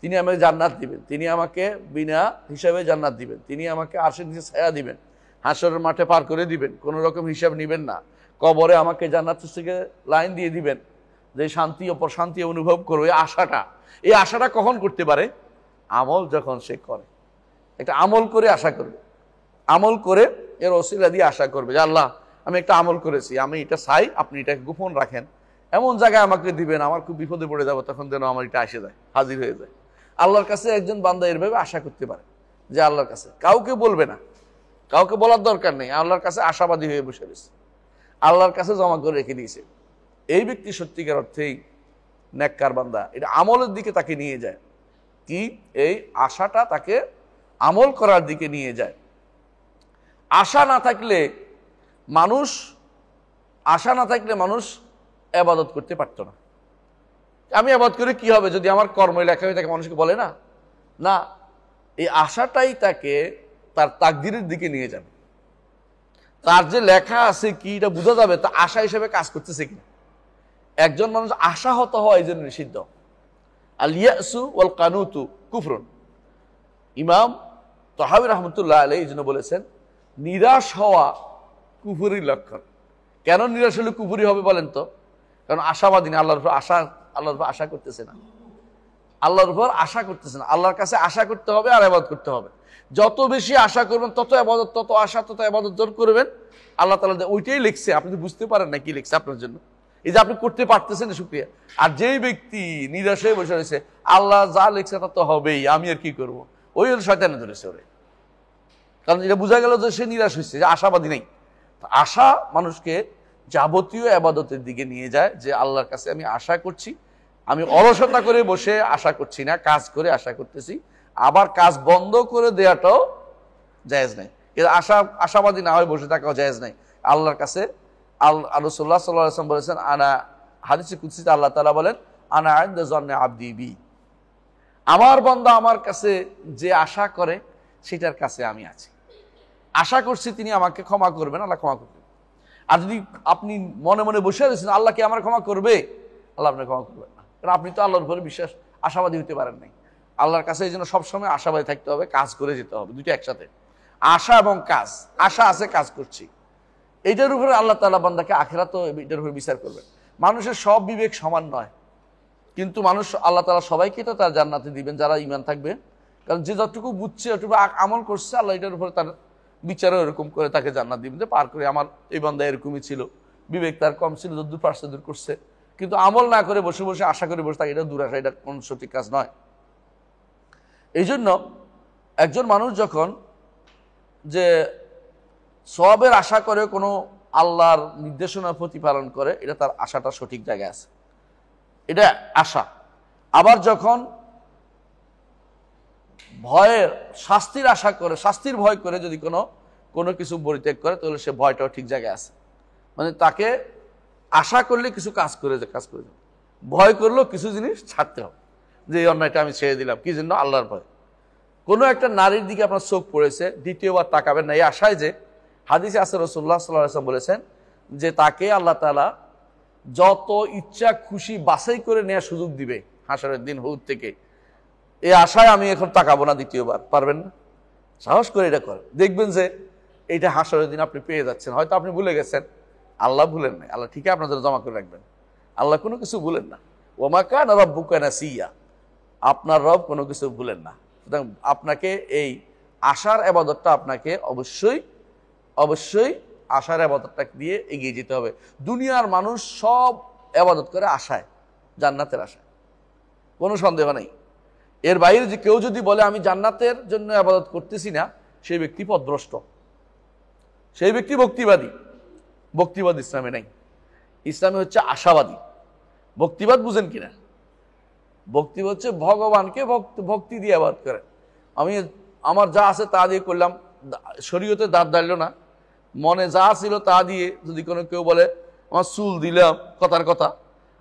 তিনি আমাকে জান্নাত দিবেন, তিনি আমাকে বিনা হিসাবে জান্নাত দিবেন, তিনি আমাকে আরশের নিচে ছায়া দিবেন, হাসরের মাঠে পার করে দিবেন, কোনো রকম হিসাব নেবেন না, কবরে আমাকে জান্নাত থেকে লাইন দিয়ে দিবেন, যে শান্তি ও প্রশান্তি অনুভব করবে। এই আশাটা কখন করতে পারে? আমল যখন সে করে, একটা আমল করে আশা করবে, আমল করে এর ওসিলা দিয়ে আশা করবে যে আল্লাহ আমি একটা আমল করেছি, আমি এটা চাই, আপনি এটাকে গোপন রাখেন, এমন জায়গায় আমাকে দিবেন, আমার খুব বিপদে পড়ে যাবো, তখন যেন আমার এটা এসে যায়, হাজির হয়ে যায়। আল্লাহর কাছে একজন বান্দা এরভাবে আশা করতে পারে যে আল্লাহর কাছে কাউকে বলবে না, কাউকে বলার দরকার নেই, আল্লাহর কাছে আশাবাদী হয়ে বসে রয়েছে, আল্লাহর কাছে জমা করে রেখে দিয়েছে। এই ব্যক্তি সত্যিকার অর্থেই নেককার বান্দা। এটা আমলের দিকে তাকে নিয়ে যায়। কি? এই আশাটা তাকে আমল করার দিকে নিয়ে যায়। আশা না থাকলে মানুষ ইবাদত করতে পারত না। আমি ইবাদত করে কি হবে যদি আমার কর্ম লেখা হয়ে থাকে? মানুষকে বলে না, না, এই আশাটাই তাকে তার তাকদীরের দিকে নিয়ে যাবে। তার যে লেখা আছে কি এটা বোঝা যাবে তা আশা হিসেবে কাজ করতেছে কিনা। একজন মানুষ আশাহত হয় এই জন্য নিষিদ্ধ। আল ইয়াসু ওয়াল কানুতু কুফরুন। ইমাম তাহাবী রাহমাতুল্লাহ আলাইহি এই জন্য বলেছেন নিরাশ হওয়া কুফরির লক্ষণ। কেন নিরাশ হলে কুফরি হবে বলেন তো? কারণ আশাবাদী না, আল্লাহর উপর আশা করতেছে না, আল্লাহর উপর আশা করতেছে না। আল্লাহর কাছে আশা করতে হবে আর ইবাদত করতে হবে। যত বেশি আশা করবেন তত ইবাদত, তত আশা, তত ইবাদত জোর করবেন। আল্লাহ তাআলা ওইটাই লিখছে, আপনি তো বুঝতে পারেন না কি লিখছে আপনার জন্য। এই যে আপনি করতে পারতেছেন শুকরিয়া। আর যেই ব্যক্তি নিরাশ হয়ে বসে রয়েছে, আল্লাহ যা লিখছে তা তো হবেই, আমি আর কি করব, ওই হল শয়তানে ধরেছে ওরে। কারণ এটা বোঝা গেল যে সে নিরাশ হয়েছে, যে আশাবাদী নেই। আশা মানুষকে যাবতীয় ইবাদতের দিকে নিয়ে যায়, যে আল্লাহর কাছে আমি আশা করছি, আমি অলসতা করে বসে আশা করছি না, কাজ করে আশা করতেছি। আবার কাজ বন্ধ করে দেওয়াটাও জায়েজ নাই। আশাবাদী না হয়ে বসে থাকাও জায়েজ নাই আল্লাহর কাছে। রাসূলুল্লাহ সাল্লাল্লাহু আলাইহি ওয়াসাল্লাম বলেছেন, আনা হাদিসে কুদসিতে আল্লাহ তাআলা বলেন, আনা ইনদা যন্নি আবদি বি, আমার বান্দা আমার কাছে যে আশা করে সেটার কাছে আমি আছি। আশা করছি তিনি আমাকে ক্ষমা করবেন, আল্লাহ ক্ষমা করবেন। আর যদি আপনি মনে মনে বসে রয়েছেন আল্লাহ কি আমার ক্ষমা করবে, আল্লাহ আপনাকে ক্ষমা করবেন না, কারণ আপনি তো আল্লাহর উপরে আশাবাদী হতে পারেন নাই। আল্লাহর কাছে এই জন্য সবসময় আশাবাদী থাকতে হবে, কাজ করে যেতে হবে, দুইটা একসাথে, আশা এবং কাজ। আশা আছে, কাজ করছি, এইটার উপরে আল্লাহ তাআলা বান্দাকে আখিরাতেও এটার উপরে বিচার করবেন। মানুষের সব বিবেক সমান নয়, কিন্তু আল্লাহ তাআলা সবাইকে তো তার জান্নাতে দিবেন যারা ঈমান থাকবে। কারণ যে যতটুকু বুঝছে, যতটুকু আমল করছে, আল্লাহ এটার উপরে তার বিচারও এরকম করে তাকে জান্নাত দিবেন, যে পার করে আমার এই বান্দা এরকমই ছিল, বিবেক তার কম ছিল, যদ্দূর পারছে দূর করছে, কিন্তু আমল না করে বসে বসে আশা করে বসে থাকে, এটা দুরাশা, এটা কোন সঠিক কাজ নয়। এই জন্য একজন মানুষ যখন যে সওয়াবের আশা করে কোনো আল্লাহর নির্দেশনা প্রতিপালন করে, এটা তার আশাটা সঠিক জায়গায় আছে, এটা আশা। আবার যখন শাস্তির আশা করে, শাস্তির ভয় করে যদি কোনো কিছু পরিত্যাগ করে, তাহলে সে ভয়টাও ঠিক জায়গায় আছে। মানে তাকে আশা করলে কিছু কাজ করে যাবে, ভয় করলেও কিছু জিনিস ছাড়তে হবে, যে এই অন্যায়টা আমি ছেড়ে দিলাম, কি জন্য? আল্লাহর ভয়। কোনো একটা নারীর দিকে আপনার চোখ পড়েছে, দ্বিতীয়বার তাকাবেন না, এই আশায় যে হাদিসে আছে রাসূলুল্লাহ সাল্লাল্লাহু আলাইহি ওয়াসাল্লাম বলেছেন যে তাকে আল্লাহ তাআলা যত ইচ্ছা খুশি বাছাই করে নেওয়ার সুযোগ দিবে হাশরের দিন হুদ থেকে। এই আশায় আমি এখন তাকাবো না দ্বিতীয়বার, পারবেন না? সাহস করে এটা করেন, দেখবেন যে এইটা হাশরের দিন আপনি পেয়ে যাচ্ছেন। হয়তো আপনি ভুলে গেছেন, আল্লাহ ভুলেন নাই, আল্লাহ ঠিকই আপনার জন্য জমা করে রাখবেন। আল্লাহ কোনো কিছু ভুলেন না। ওমা কানা রাব্বুকা নাসিয়া, আপনার রব কোনো কিছু ভুলেন না। সুতরাং আপনাকে এই আশার ইবাদতটা আপনাকে অবশ্যই আশার ইবাদতটা দিয়ে এগিয়ে যেতে হবে। দুনিয়ার মানুষ সব ইবাদত করে আশায়, জান্নাতের আশায়, কোনো সন্দেহ নেই। এর বাইরে যে কেউ যদি বলে আমি জান্নাতের জন্য ইবাদত করতেছি না, সেই ব্যক্তি পথভ্রষ্ট, সেই ব্যক্তি ভক্তিবাদ ইসলামে নাই। ইসলামে হচ্ছে আশাবাদী। ভক্তিবাদ বুঝেন কিনা? ভক্তিবাদ হচ্ছে ভগবানকে ভক্তি দিয়ে ইবাদত করে। আমি আমার যা আছে তা দিয়ে করলাম, শরীয়তে দাঁত দাঁড়ালো না, মনে যা ছিল তা দিয়ে। যদি কেউ বলে আমার চুল দিলাম, কথার কথা,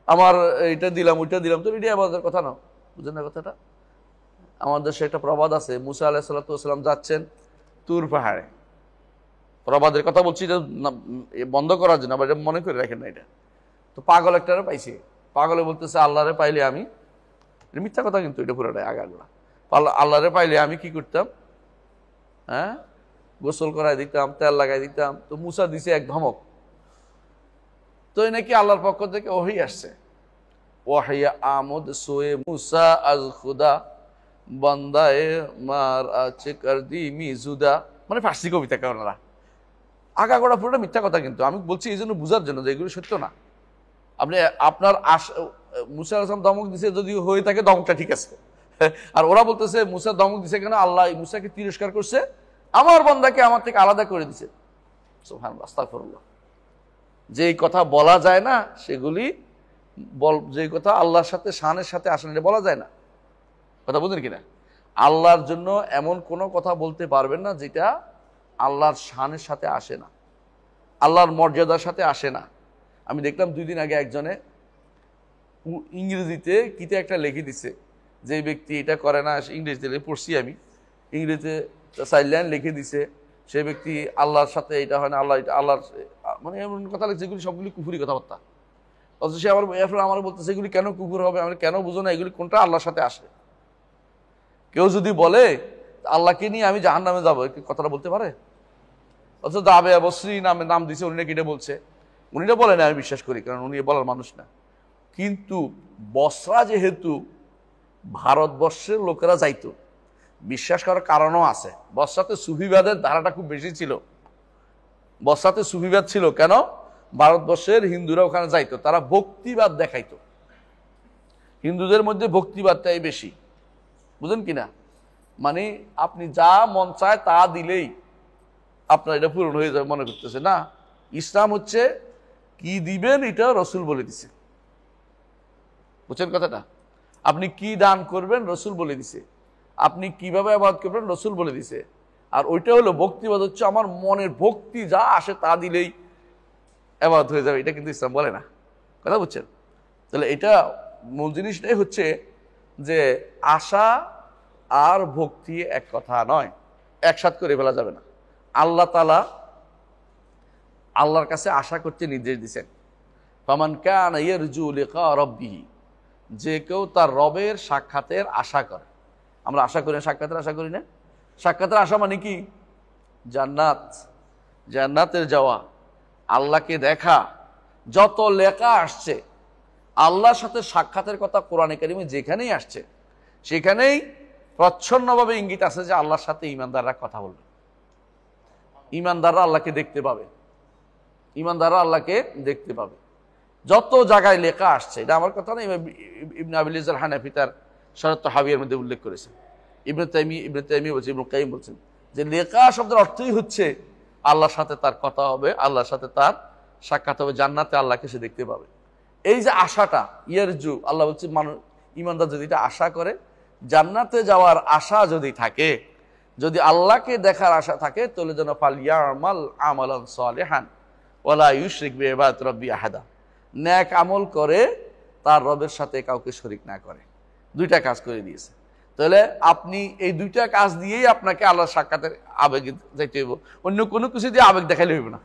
আমার এটা দিলাম ওইটা দিলাম, তো এটা ইবাদতের কথা না। বুঝেন না কথাটা? আমাদের দেশে একটা প্রবাদ আছে, মুসা আলাইহিস সালাম যাচ্ছেন তুর পাহাড়ে। প্রবাদের কথা বলছি, এটা বন্ধ করার জন্য, আবার মনে করে রাখেন না এটা। তো পাগল একটারে পাইছে, পাগলে বলতেছে আল্লাহরে পাইলে আমি, মিথ্যা কথা কিন্তু এটা পুরোটাই আগাগোড়া, আল্লাহরে পাইলে আমি কি করতাম, হ্যাঁ, গোসল করাই দিতাম, তেল লাগাই দিতাম। তো মুসা দিছে এক ধমক। তো এই নাকি আল্লাহর পক্ষ থেকে ওহী আসছে, ওয়াহিয়া আমদ সোয়ে মুসা আজ খুদা বান্দায়ে মার আছে করদি মিজুদা, মানে ফার্সি কবিতা। ওনারা আগাগোড়া পুরোটা মিথ্যা কথা, কিন্তু আমি বলছি এই জন্য বুঝার জন্য যে এগুলো সত্য না। আপনি আপনার মুসা আলাইহিস সালাম ধমক দিছে, যদি হয়ে থাকে ধমকটা ঠিক আছে, আর ওরা বলতেছে মুসা ধমক দিছে কেন, আল্লাহ মুসাকে তিরস্কার করছে, আমার বান্দাকে আমার থেকে আলাদা করে দিছে। সুবহানাল্লাহ, আস্তাগফিরুল্লাহ। যেই কথা বলা যায় না সেগুলি যে কথা আল্লাহর সাথে শানের সাথে আসে না বলা যায় না, কথা বুঝলেন কিনা? আল্লাহর জন্য এমন কোনো কথা বলতে পারবেন না যেটা আল্লাহর শানের সাথে আসে না, আল্লাহর মর্যাদার সাথে আসে না। আমি দেখলাম 2 দিন আগে একজনে ইংরেজিতে কিতে একটা লিখে দিছে, যে ব্যক্তি এটা করে না, ইংরেজিতে পড়ছি আমি, ইংরেজিতে 4 লাইন লিখে দিছে, সে ব্যক্তি আল্লাহর সাথে এটা হয় না, আল্লাহ এটা আল্লাহর, মানে এমন কথা লিখছে যেগুলি সবগুলি কুফুরি কথাবার্তা। অথচ সে আমার বলতেছে এগুলি কেন কুফুর হবে, আমি কেন বুঝো না এগুলি কোনটা আল্লাহর সাথে আসে। কেউ যদি বলে আল্লাহকে নিয়ে আমি জাহান্নামে যাবো, কথাটা বলতে পারে? অথচ দাবে বসরি নামে নাম দিছে, উনি নাকি এটা বলছে। উনিটা বলে না, আমি বিশ্বাস করি, কারণ উনি বলার মানুষ না। কিন্তু বসরা যেহেতু ভারতবর্ষের লোকেরা যাইতো, বিশ্বাস করার কারণও আছে। বসরাতে সুফিবাদের ধারাটা খুব বেশি ছিল, বসরাতে সুফিবাদ ছিল। কেন? ভারতবর্ষের হিন্দুরা ওখানে যাইতো, তারা ভক্তিবাদ দেখাইতো, হিন্দুদের মধ্যে ভক্তিবাদটাই বেশি, বুঝলেন কিনা? মানে আপনি যা মন চায় তা দিলেই আপনার এটা পূরণ হয়ে যাবে মনে করতেছে না। ইসলাম হচ্ছে কি দিবেন এটা রসুল বলে দিছে, বুঝছেন কথাটা? আপনি কি দান করবেন রসুল বলে দিছে, আপনি কিভাবে ইবাদত করবেন রসুল বলে দিছে। আর ওইটা হলো ভক্তিবাদ, হচ্ছে আমার মনের ভক্তি যা আসে তা দিলেই ইবাদত হয়ে যাবে, এটা কিন্তু ইসলাম বলে না, কথা বুঝছেন? তাহলে এটা মূল জিনিসটাই হচ্ছে যে আশা আর ভক্তি এক কথা নয়, একসাথে করে ফেলা যাবে না। আল্লাহ তাআলা আল্লাহর কাছে আশা করতে নির্দেশ দিচ্ছেন, ফামান কানা ইয়ারজু লিকা রাব্বিহি, যে কেউ তার রবের সাক্ষাতের আশা করে। আমরা আশা করি না, সাক্ষাতের আশা করি না। সাক্ষাতের আশা মানে কি? জান্নাত, জান্নাতের যাওয়া, আল্লাহকে দেখা। যত লেখা আসছে আল্লাহর সাথে সাক্ষাতের কথা কোরআনে কারিমে যেখানেই আসছে, সেখানেই প্রচ্ছন্নভাবে ইঙ্গিত আছে যে আল্লাহর সাথে ঈমানদাররা কথা বলবে, ঈমানদাররা আল্লাহকে দেখতে পাবে, ঈমানদাররা আল্লাহকে দেখতে পাবে। যত জায়গায় লেখা আসছে, এটা আমার কথা না, ইবনে আবিল ইজ্জাল হানাফি তার শরত হাবিয়ার মধ্যে উল্লেখ করেছেন। ইবনে তাইমিয়া বলছেন, ইবনে কাইয়িম বলছেন যে লেখা শব্দের অর্থই হচ্ছে আল্লাহর সাথে তার কথা হবে, আল্লাহর সাথে তার সাক্ষাৎ হবে, জান্নাতে আল্লাহকে সে দেখতে পাবে। এই যে আশাটা, ইয়ারজু, আল্লাহ বলছে মানুষ ঈমানদার যদি এটা আশা করে, জান্নাতে যাওয়ার আশা যদি থাকে, যদি আল্লাহকে দেখার আশা থাকে, তাহলে যেন ফালইয়ামাল আমালান সালিহান ওয়ালা ইউশরিক বিইবাদাতি রাব্বি আহাদা, নেক আমল করে, তার রবের সাথে কাউকে শরীক না করে। 2টা কাজ করে দিয়েছে। তাহলে আপনি এই 2টা কাজ দিয়েই আপনাকে আল্লাহর সাক্ষাতের আবেগ যাইতে হইব, অন্য কোনো কিছু দিয়ে আবেগ দেখাইলে হইব না।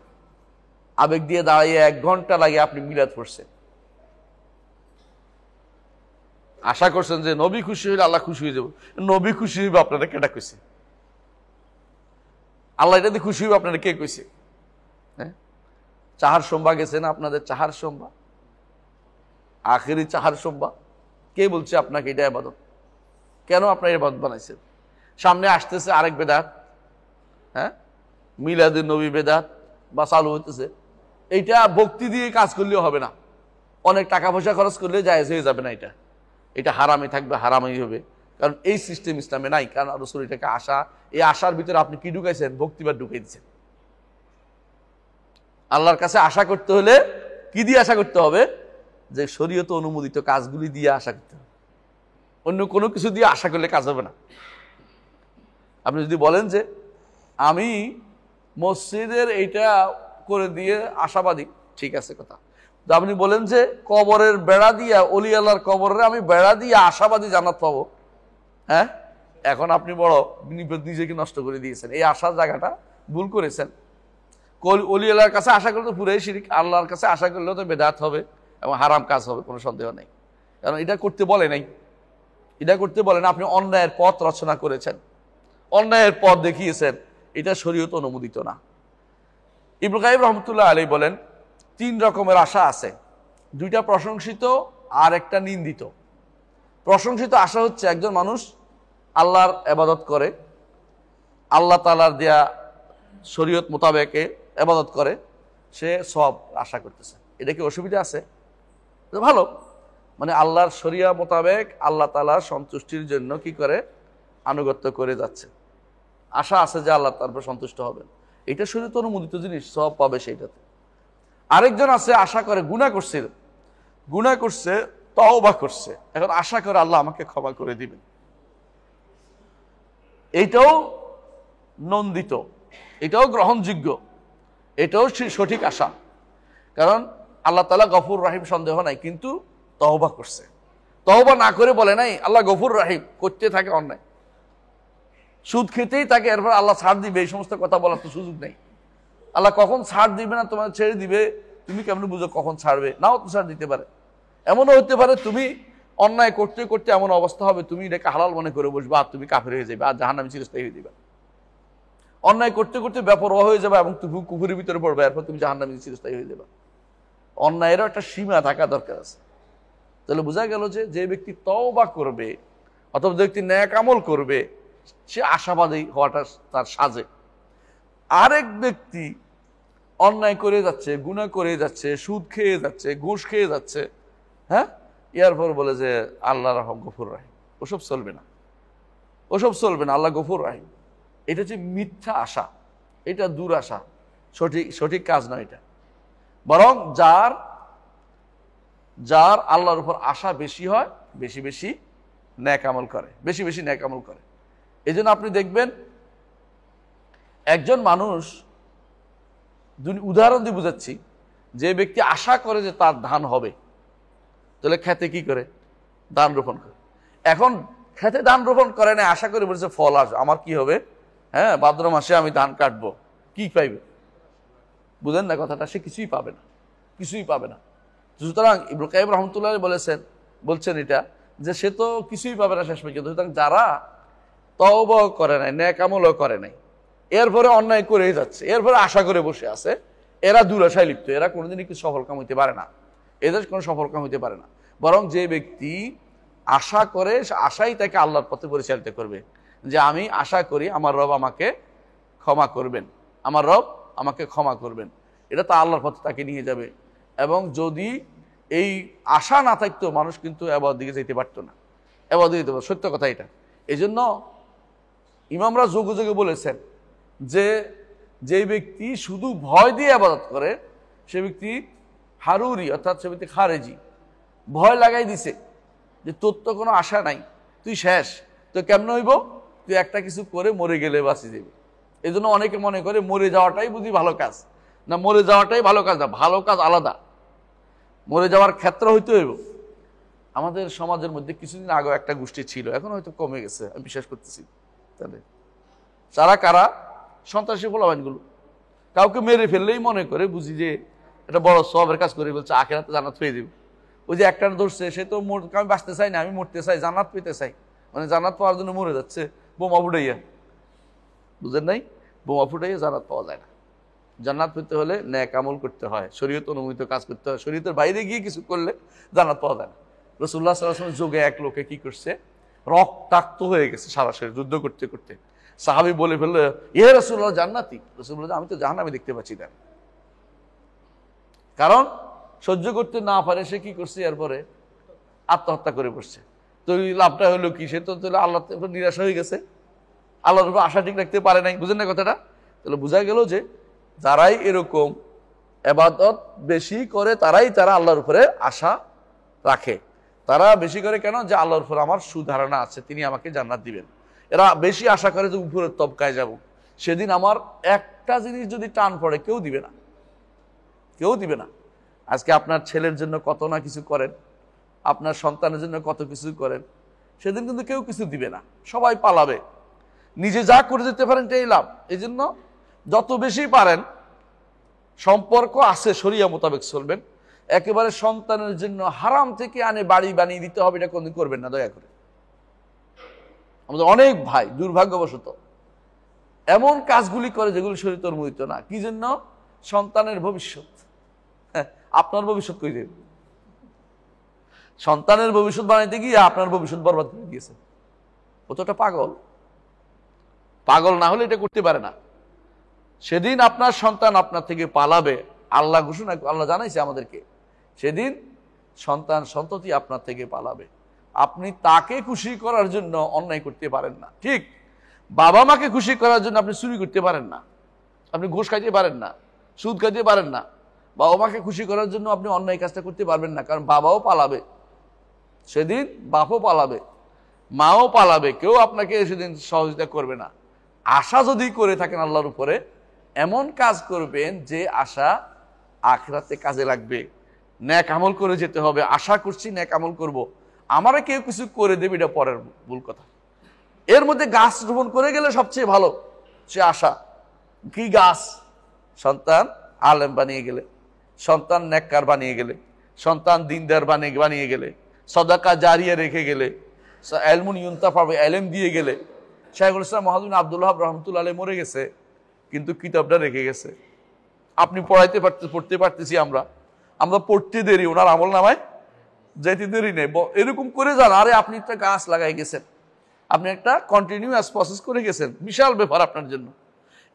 আবেগ দিয়ে দাঁড়িয়ে 1 ঘন্টা লাগে আপনি মিলাদ পড়ছেন, আশা করছেন যে নবী খুশি হইলে আল্লাহ খুশি হয়ে যাব। নবী খুশি হইবে আপনারা কেটা কইছে? আল্লাহ এটা দিয়ে খুশি হইবে আপনারা কে কইছে? হ্যাঁ, চাহার সোমবার গেছে না আপনাদের, চাহার সোমবার, আখেরি চাহার সোমবার, কে বলছে আপনাকে এটা ইবাদত? কেন আপনার ইবাদত বানাইছেন? সামনে আসতেছে আরেক বেদাত, হ্যাঁ, মিলাদুন নবী বেদাত বা চালু হইতেছে। এইটা ভক্তি দিয়ে কাজ করলেও হবে না, অনেক টাকা পয়সা খরচ করলে জায়েজ হয়ে যাবে না, এটা হারামই থাকবে, হারামই হবে, কারণ এই সিস্টেম ইসলামে নাই। কারণ রাসূল এটাকে আশা, এই আশার ভিতরে আপনি কি ঢুকাইছেন? ভক্তিবাদ ঢুকাই দিচ্ছেন। আল্লাহর কাছে আশা করতে হলে কি দিয়ে আশা করতে হবে? যে শরীয়তে অনুমোদিত কাজগুলি দিয়ে আশা করতে হবে, অন্য কোনো কিছু দিয়ে আশা করলে কাজ হবে না। আপনি যদি বলেন যে আমি মসজিদের এইটা করে দিয়ে আশাবাদী, ঠিক আছে কথা। আপনি বলেন যে কবরের বেড়া দিয়া, অলি আল্লাহর কবরের আমি বেড়া দিয়ে আশাবাদী জান্নাত পাবো, হ্যাঁ, এখন আপনি বড় নিজেকে নষ্ট করে দিয়েছেন। এই আশার জায়গাটা ভুল করেছেন। অলি আল্লাহর কাছে আশা করলে তো পুরাই শিরক, আল্লাহর কাছে আশা করলেও তো বেদাত হবে এবং হারাম কাজ হবে, কোনো সন্দেহ নেই। কারণ এটা করতে বলে নাই, এটা করতে বলে না। আপনি অন্যায়ের পথ রচনা করেছেন, অন্যায়ের পথ দেখিয়েছেন, এটা শরীয়ত অনুমোদিত না। ইবনে কাইয়িম রাহমাতুল্লাহ আলাইহি বলেন 3 রকমের আশা আছে, 2টা প্রশংসিত আর একটা নিন্দিত। প্রশংসিত আশা হচ্ছে একজন মানুষ আল্লাহর ইবাদত করে, আল্লাহ তাআলার দেয়া শরীয়ত মোতাবেক ইবাদত করে, সে সওয়াব আশা করতেছে। এটা কি অসুবিধা আছে? ভালো, মানে আল্লাহর শরিয়া মোতাবেক আল্লাহ তাআলার সন্তুষ্টির জন্য কি করে আনুগত্য করে যাচ্ছে, আশা আছে যে আল্লাহ তারপর সন্তুষ্ট হবেন, এটা শরীয়ত অনুমোদিত জিনিস, সব পাবে সেইটাতে। আরেকজন আছে আশা করে, গুনাহ করছে তওবা করছে, এখন আশা করে আল্লাহ আমাকে ক্ষমা করে দিবেন, এইটাও নন্দিত, এটাও গ্রহণযোগ্য, এটাও সঠিক আশা। কারণ আল্লাহ তাআলা গফুর রাহিম সন্দেহ নাই, কিন্তু তওবা করছে, তওবা না করে বলে নাই আল্লাহ গফুর রাহিম, করতে থাকে অন্যায়, সুদ খেতেই থাকে, এরপর আল্লাহ ছাড় দিবে, এই সমস্ত কথা বলার তো সুযোগ নেই। আল্লাহ কখন ছাড় দিবে না তোমার ছেড়ে দিবে তুমি কেমন বুঝো কখন ছাড়বে, নাও তো ছাড় দিতে পারে। এমনও হতে পারে তুমি অন্যায় করতে করতে এমন অবস্থা হবে তুমি এটাকে হালাল মনে করে বসবে, আর তুমি কাফের হয়ে যাবে, আর জাহান্নামী চিরস্থায়ী হয়ে যাবে। অন্যায় করতে করতে বেপরোয়া হয়ে যাবে এবং তুমি কুফুরের ভিতরে পড়বে, এরপর তুমি জাহান্নামী চিরস্থায়ী হয়ে যাবে। অন্যায়েরও একটা সীমা থাকা দরকার আছে। তাহলে বোঝা গেল যে ব্যক্তি তওবা করবে অথবা যে ব্যক্তি নেক আমল করবে সে আশাবাদী হওয়াটা তার সাজে। আরেক ব্যক্তি অন্যায় করে যাচ্ছে, গুনাহ করে যাচ্ছে, সুদ খেয়ে যাচ্ছে, ঘুষ খেয়ে যাচ্ছে, হ্যাঁ, এরপর বলে যে আল্লাহ গফুর রাহিম, ওসব চলবে না, ওসব চলবে না, আল্লাহ গফুর রাহিম। এটা যে মিথ্যা আশা, এটা দুরাশা, সঠিক কাজ নয় এটা। বরং যার আল্লাহর উপর আশা বেশি হয়, বেশি বেশি নেক আমল করে, বেশি বেশি নেক আমল করে। এই জন্য আপনি দেখবেন একজন মানুষ, উদাহরণ দিয়ে বুঝাচ্ছি, যে ব্যক্তি আশা করে যে তার ধান হবে, তাহলে খেতে কি করে? ধান রোপণ করে। এখন খেতে ধান রোপণ করে না, আশা করে বলছে ফল আসবে, আমার কি হবে, হ্যাঁ ভাদ্র মাসে আমি ধান কাটবো, কি পাইবে? বুঝেন না কথাটা? সে কিছুই পাবে না, কিছুই পাবে না। সুতরাং ইবনে কাইয়িম রাহমাতুল্লাহ বলছেন এটা, যে সে তো কিছুই পাবে না শেষ পর্যন্ত। সুতরাং যারা তওবা করে নাই, নেক আমলও করে নাই, এরপরে অন্যায় করেই যাচ্ছে, এরপরে আশা করে বসে আছে, এরা দুরাশায় লিপ্ত, এরা কোনোদিনই কিছু সফল কাম হইতে পারে না, এদের কোনো সফল কাম হইতে পারে না। বরং যে ব্যক্তি আশা করে, আশাই তাকে আল্লাহর পথে পরিচালিত করবে, যে আমি আশা করি আমার রব আমাকে ক্ষমা করবেন, আমার রব আমাকে ক্ষমা করবেন, এটা তো আল্লাহর পথে তাকে নিয়ে যাবে। এবং যদি এই আশা না থাকতো মানুষ কিন্তু ইবাদতের দিকে যেতে পারতো না, ইবাদত দিতে পারতো, সত্য কথা এটা। এই জন্য ইমামরা যোগে যোগে বলেছেন যে ব্যক্তি শুধু ভয় দিয়ে ইবাদত করে সে ব্যক্তি হারুরি, অর্থাৎ সে ব্যক্তি খারেজি। ভয় লাগাই দিছে যে তোর তো কোনো আশা নাই, তুই শেষ, তো কেমন হইব, তুই একটা কিছু করে মরে গেলে বাঁচি যাবি। এই জন্য অনেকে মনে করে মরে যাওয়াটাই বুঝি ভালো কাজ, না মরে যাওয়াটাই ভালো কাজ না, ভালো কাজ আলাদা, মরে যাওয়ার ক্ষেত্র হইতে হইব। আমাদের সমাজের মধ্যে কিছুদিন আগে একটা গোষ্ঠী ছিল, এখন হয়তো কমে গেছে আমি বিশ্বাস করতেছি, তাহলে যারা কারা সন্ত্রাসী পোলাপাইনগুলো কাউকে মেরে ফেললেই মনে করে বুঝি যে এটা বড় সবের কাজ করে বলছে আখিরাতে জান্নাত পেয়ে দেবে। ওই যে একটা ধরছে, সে তো আমি বাঁচতে চাই না, আমি মরতে চাই, জান্নাত পেতে চাই, মানে জান্নাত পাওয়ার জন্য মরে যাচ্ছে বোমা ফুটাইয়া। বুঝেন নাই? বোমা ফুটাইয়া জান্নাত পাওয়া যায় না। জান্নাত পেতে হলে নেক আমল করতে হয়, শরীয়ত অনুমোদিত কাজ করতে হয়, শরীয়তের বাইরে গিয়ে কিছু করলে জান্নাত পাওয়া যায় না। রাসূলুল্লাহ সাল্লাল্লাহু আলাইহি ওয়াসাল্লাম যুগে এক লোকে কি করছে, রক্তাক্ত হয়ে গেছে সারা শরীর, যুদ্ধ করতে করতে। সাহাবী বলে ফেললো, ইয়া রাসূলুল্লাহ জান্নাতি। রাসূল বললেন, আমি তো জাহান্নামে দেখতে পাচ্ছি না। কারণ সহ্য করতে না পারে সে কি করছে, এরপরে আত্মহত্যা করে বসছে। তো লাভটা হলো কি, সে তো আল্লাহ নিরাশা হয়ে গেছে, আল্লাহর উপর আশা ঠিক রাখতে পারে নাই। বুঝেন না কথাটা? তাহলে বোঝা গেল যে যারাই এরকম ইবাদত বেশি করে তারা আল্লাহর উপরে আশা রাখে। তারা বেশি করে কেন? যে আল্লাহর উপর আমার সুধারণা আছে, তিনি আমাকে জান্নাত দিবেন। এরা বেশি আশা করে যে উপরের তবকায় যাব, সেদিন আমার একটা জিনিস যদি টান পড়ে কেউ দিবে না, কেউ দিবে না। আজকে আপনার ছেলের জন্য কত না কিছু করেন, আপনার সন্তানের জন্য কত কিছু করেন, সেদিন কিন্তু কেউ কিছু দিবে না, সবাই পালাবে। নিজে যা করে যেতে পারেন এটাই লাভ। এই জন্য যত বেশি পারেন সম্পর্ক আছে শরিয়া মোতাবেক চলবেন। একেবারে সন্তানের জন্য হারাম থেকে আনে বাড়ি বানিয়ে দিতে হবে, এটা কোনদিন করবেন না, দয়া করে। আমাদের অনেক ভাই দুর্ভাগ্যবশত এমন কাজগুলি করে যেগুলি শরীয়ত অনুমোদিত না। কি জন্য? সন্তানের ভবিষ্যৎ। আপনার ভবিষ্যৎ কই দেবে? সন্তানের ভবিষ্যৎ বানাইতে গিয়ে আপনার ভবিষ্যৎ বরবাদ করে দিয়েছে। ও তো একটা পাগল, পাগল না হলে এটা করতে পারে না। সেদিন আপনার সন্তান আপনার থেকে পালাবে, আল্লাহ ঘোষণা, আল্লাহ জানাইছে আমাদেরকে, সেদিন সন্তান সন্ততি আপনার থেকে পালাবে। আপনি তাকে খুশি করার জন্য অন্যায় করতে পারেন না। ঠিক বাবা মাকে খুশি করার জন্য আপনি চুরি করতে পারেন না, আপনি ঘুষ খাইতে পারেন না, সুদ খাইতে পারেন না। বাবা মাকে খুশি করার জন্য আপনি অন্যায় কাজটা করতে পারবেন না, কারণ বাবাও পালাবে সেদিন, বাপও পালাবে, মাও পালাবে, কেউ আপনাকে সেদিন সহযোগিতা করবে না। আশা যদি করে থাকেন আল্লাহর উপরে, এমন কাজ করবেন যে আশা আখিরাতে কাজে লাগবে। নেক আমল করে যেতে হবে, আশা করছি নেক আমল করব, আমারে কেউ কিছু করে দেবে এটা পরের ভুল কথা। এর মধ্যে গাছ রোপণ করে গেলে সবচেয়ে ভালো সে আশা। কি গাছ? সন্তান আলেম বানিয়ে গেলে, সন্তান নেককার বানিয়ে গেলে, সন্তান দিনদার বানিয়ে গেলে, সদাকা জারিয়া রেখে গেলে, এলমুন ইউনতাফা এলেম দিয়ে গেলে। শাইখুল ইসলাম মুহাম্মদ বিন আব্দুল ওয়াহাব রাহমাতুল্লাহ আলাইহি মরে গেছে, কিন্তু কিতাবটা রেখে গেছে। আপনি পড়তে পারতেছি, আমরা পড়তে দেরি, ওনার আমল নামায় যাইতে দেরি নেই। এরকম করে যান, আরে আপনি একটা গাছ লাগাই গেছেন, আপনি একটা কন্টিনিউয়াস প্রসেস করে গেছেন, বিশাল ব্যাপার আপনার জন্য।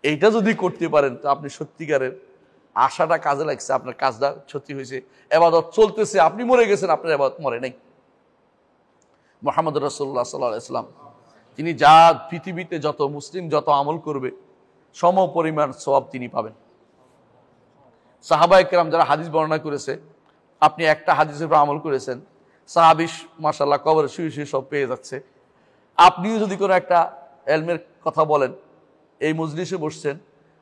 এইটা যদি করতে পারেন তো আপনি সত্যিকারের আশাটা কাজে লাগছে, আপনার কাজটা সত্যি হয়েছে, ইবাদত চলতেছে, আপনি মরে গেছেন, আপনার ইবাদত মরে নাই। মুহাম্মদ রাসূলুল্লাহ সাল্লাল্লাহু আলাইহি ওয়াসাল্লাম তিনি যা পৃথিবীতে যত মুসলিম যত আমল করবে সম পরিমাণ সওয়াব তিনি পাবেন। সাহাবায়ে কেরাম যারা হাদিস বর্ণনা করেছে, আপনি একটা হাদিসের উপর আমল করেছেন, সাহাবী মাশাআল্লাহ কবরে শুয়ে শুয়ে সব পেয়ে যাচ্ছে। আপনিও যদি কোনো একটা এলমের কথা বলেন, এই মজলিসে বসছেন,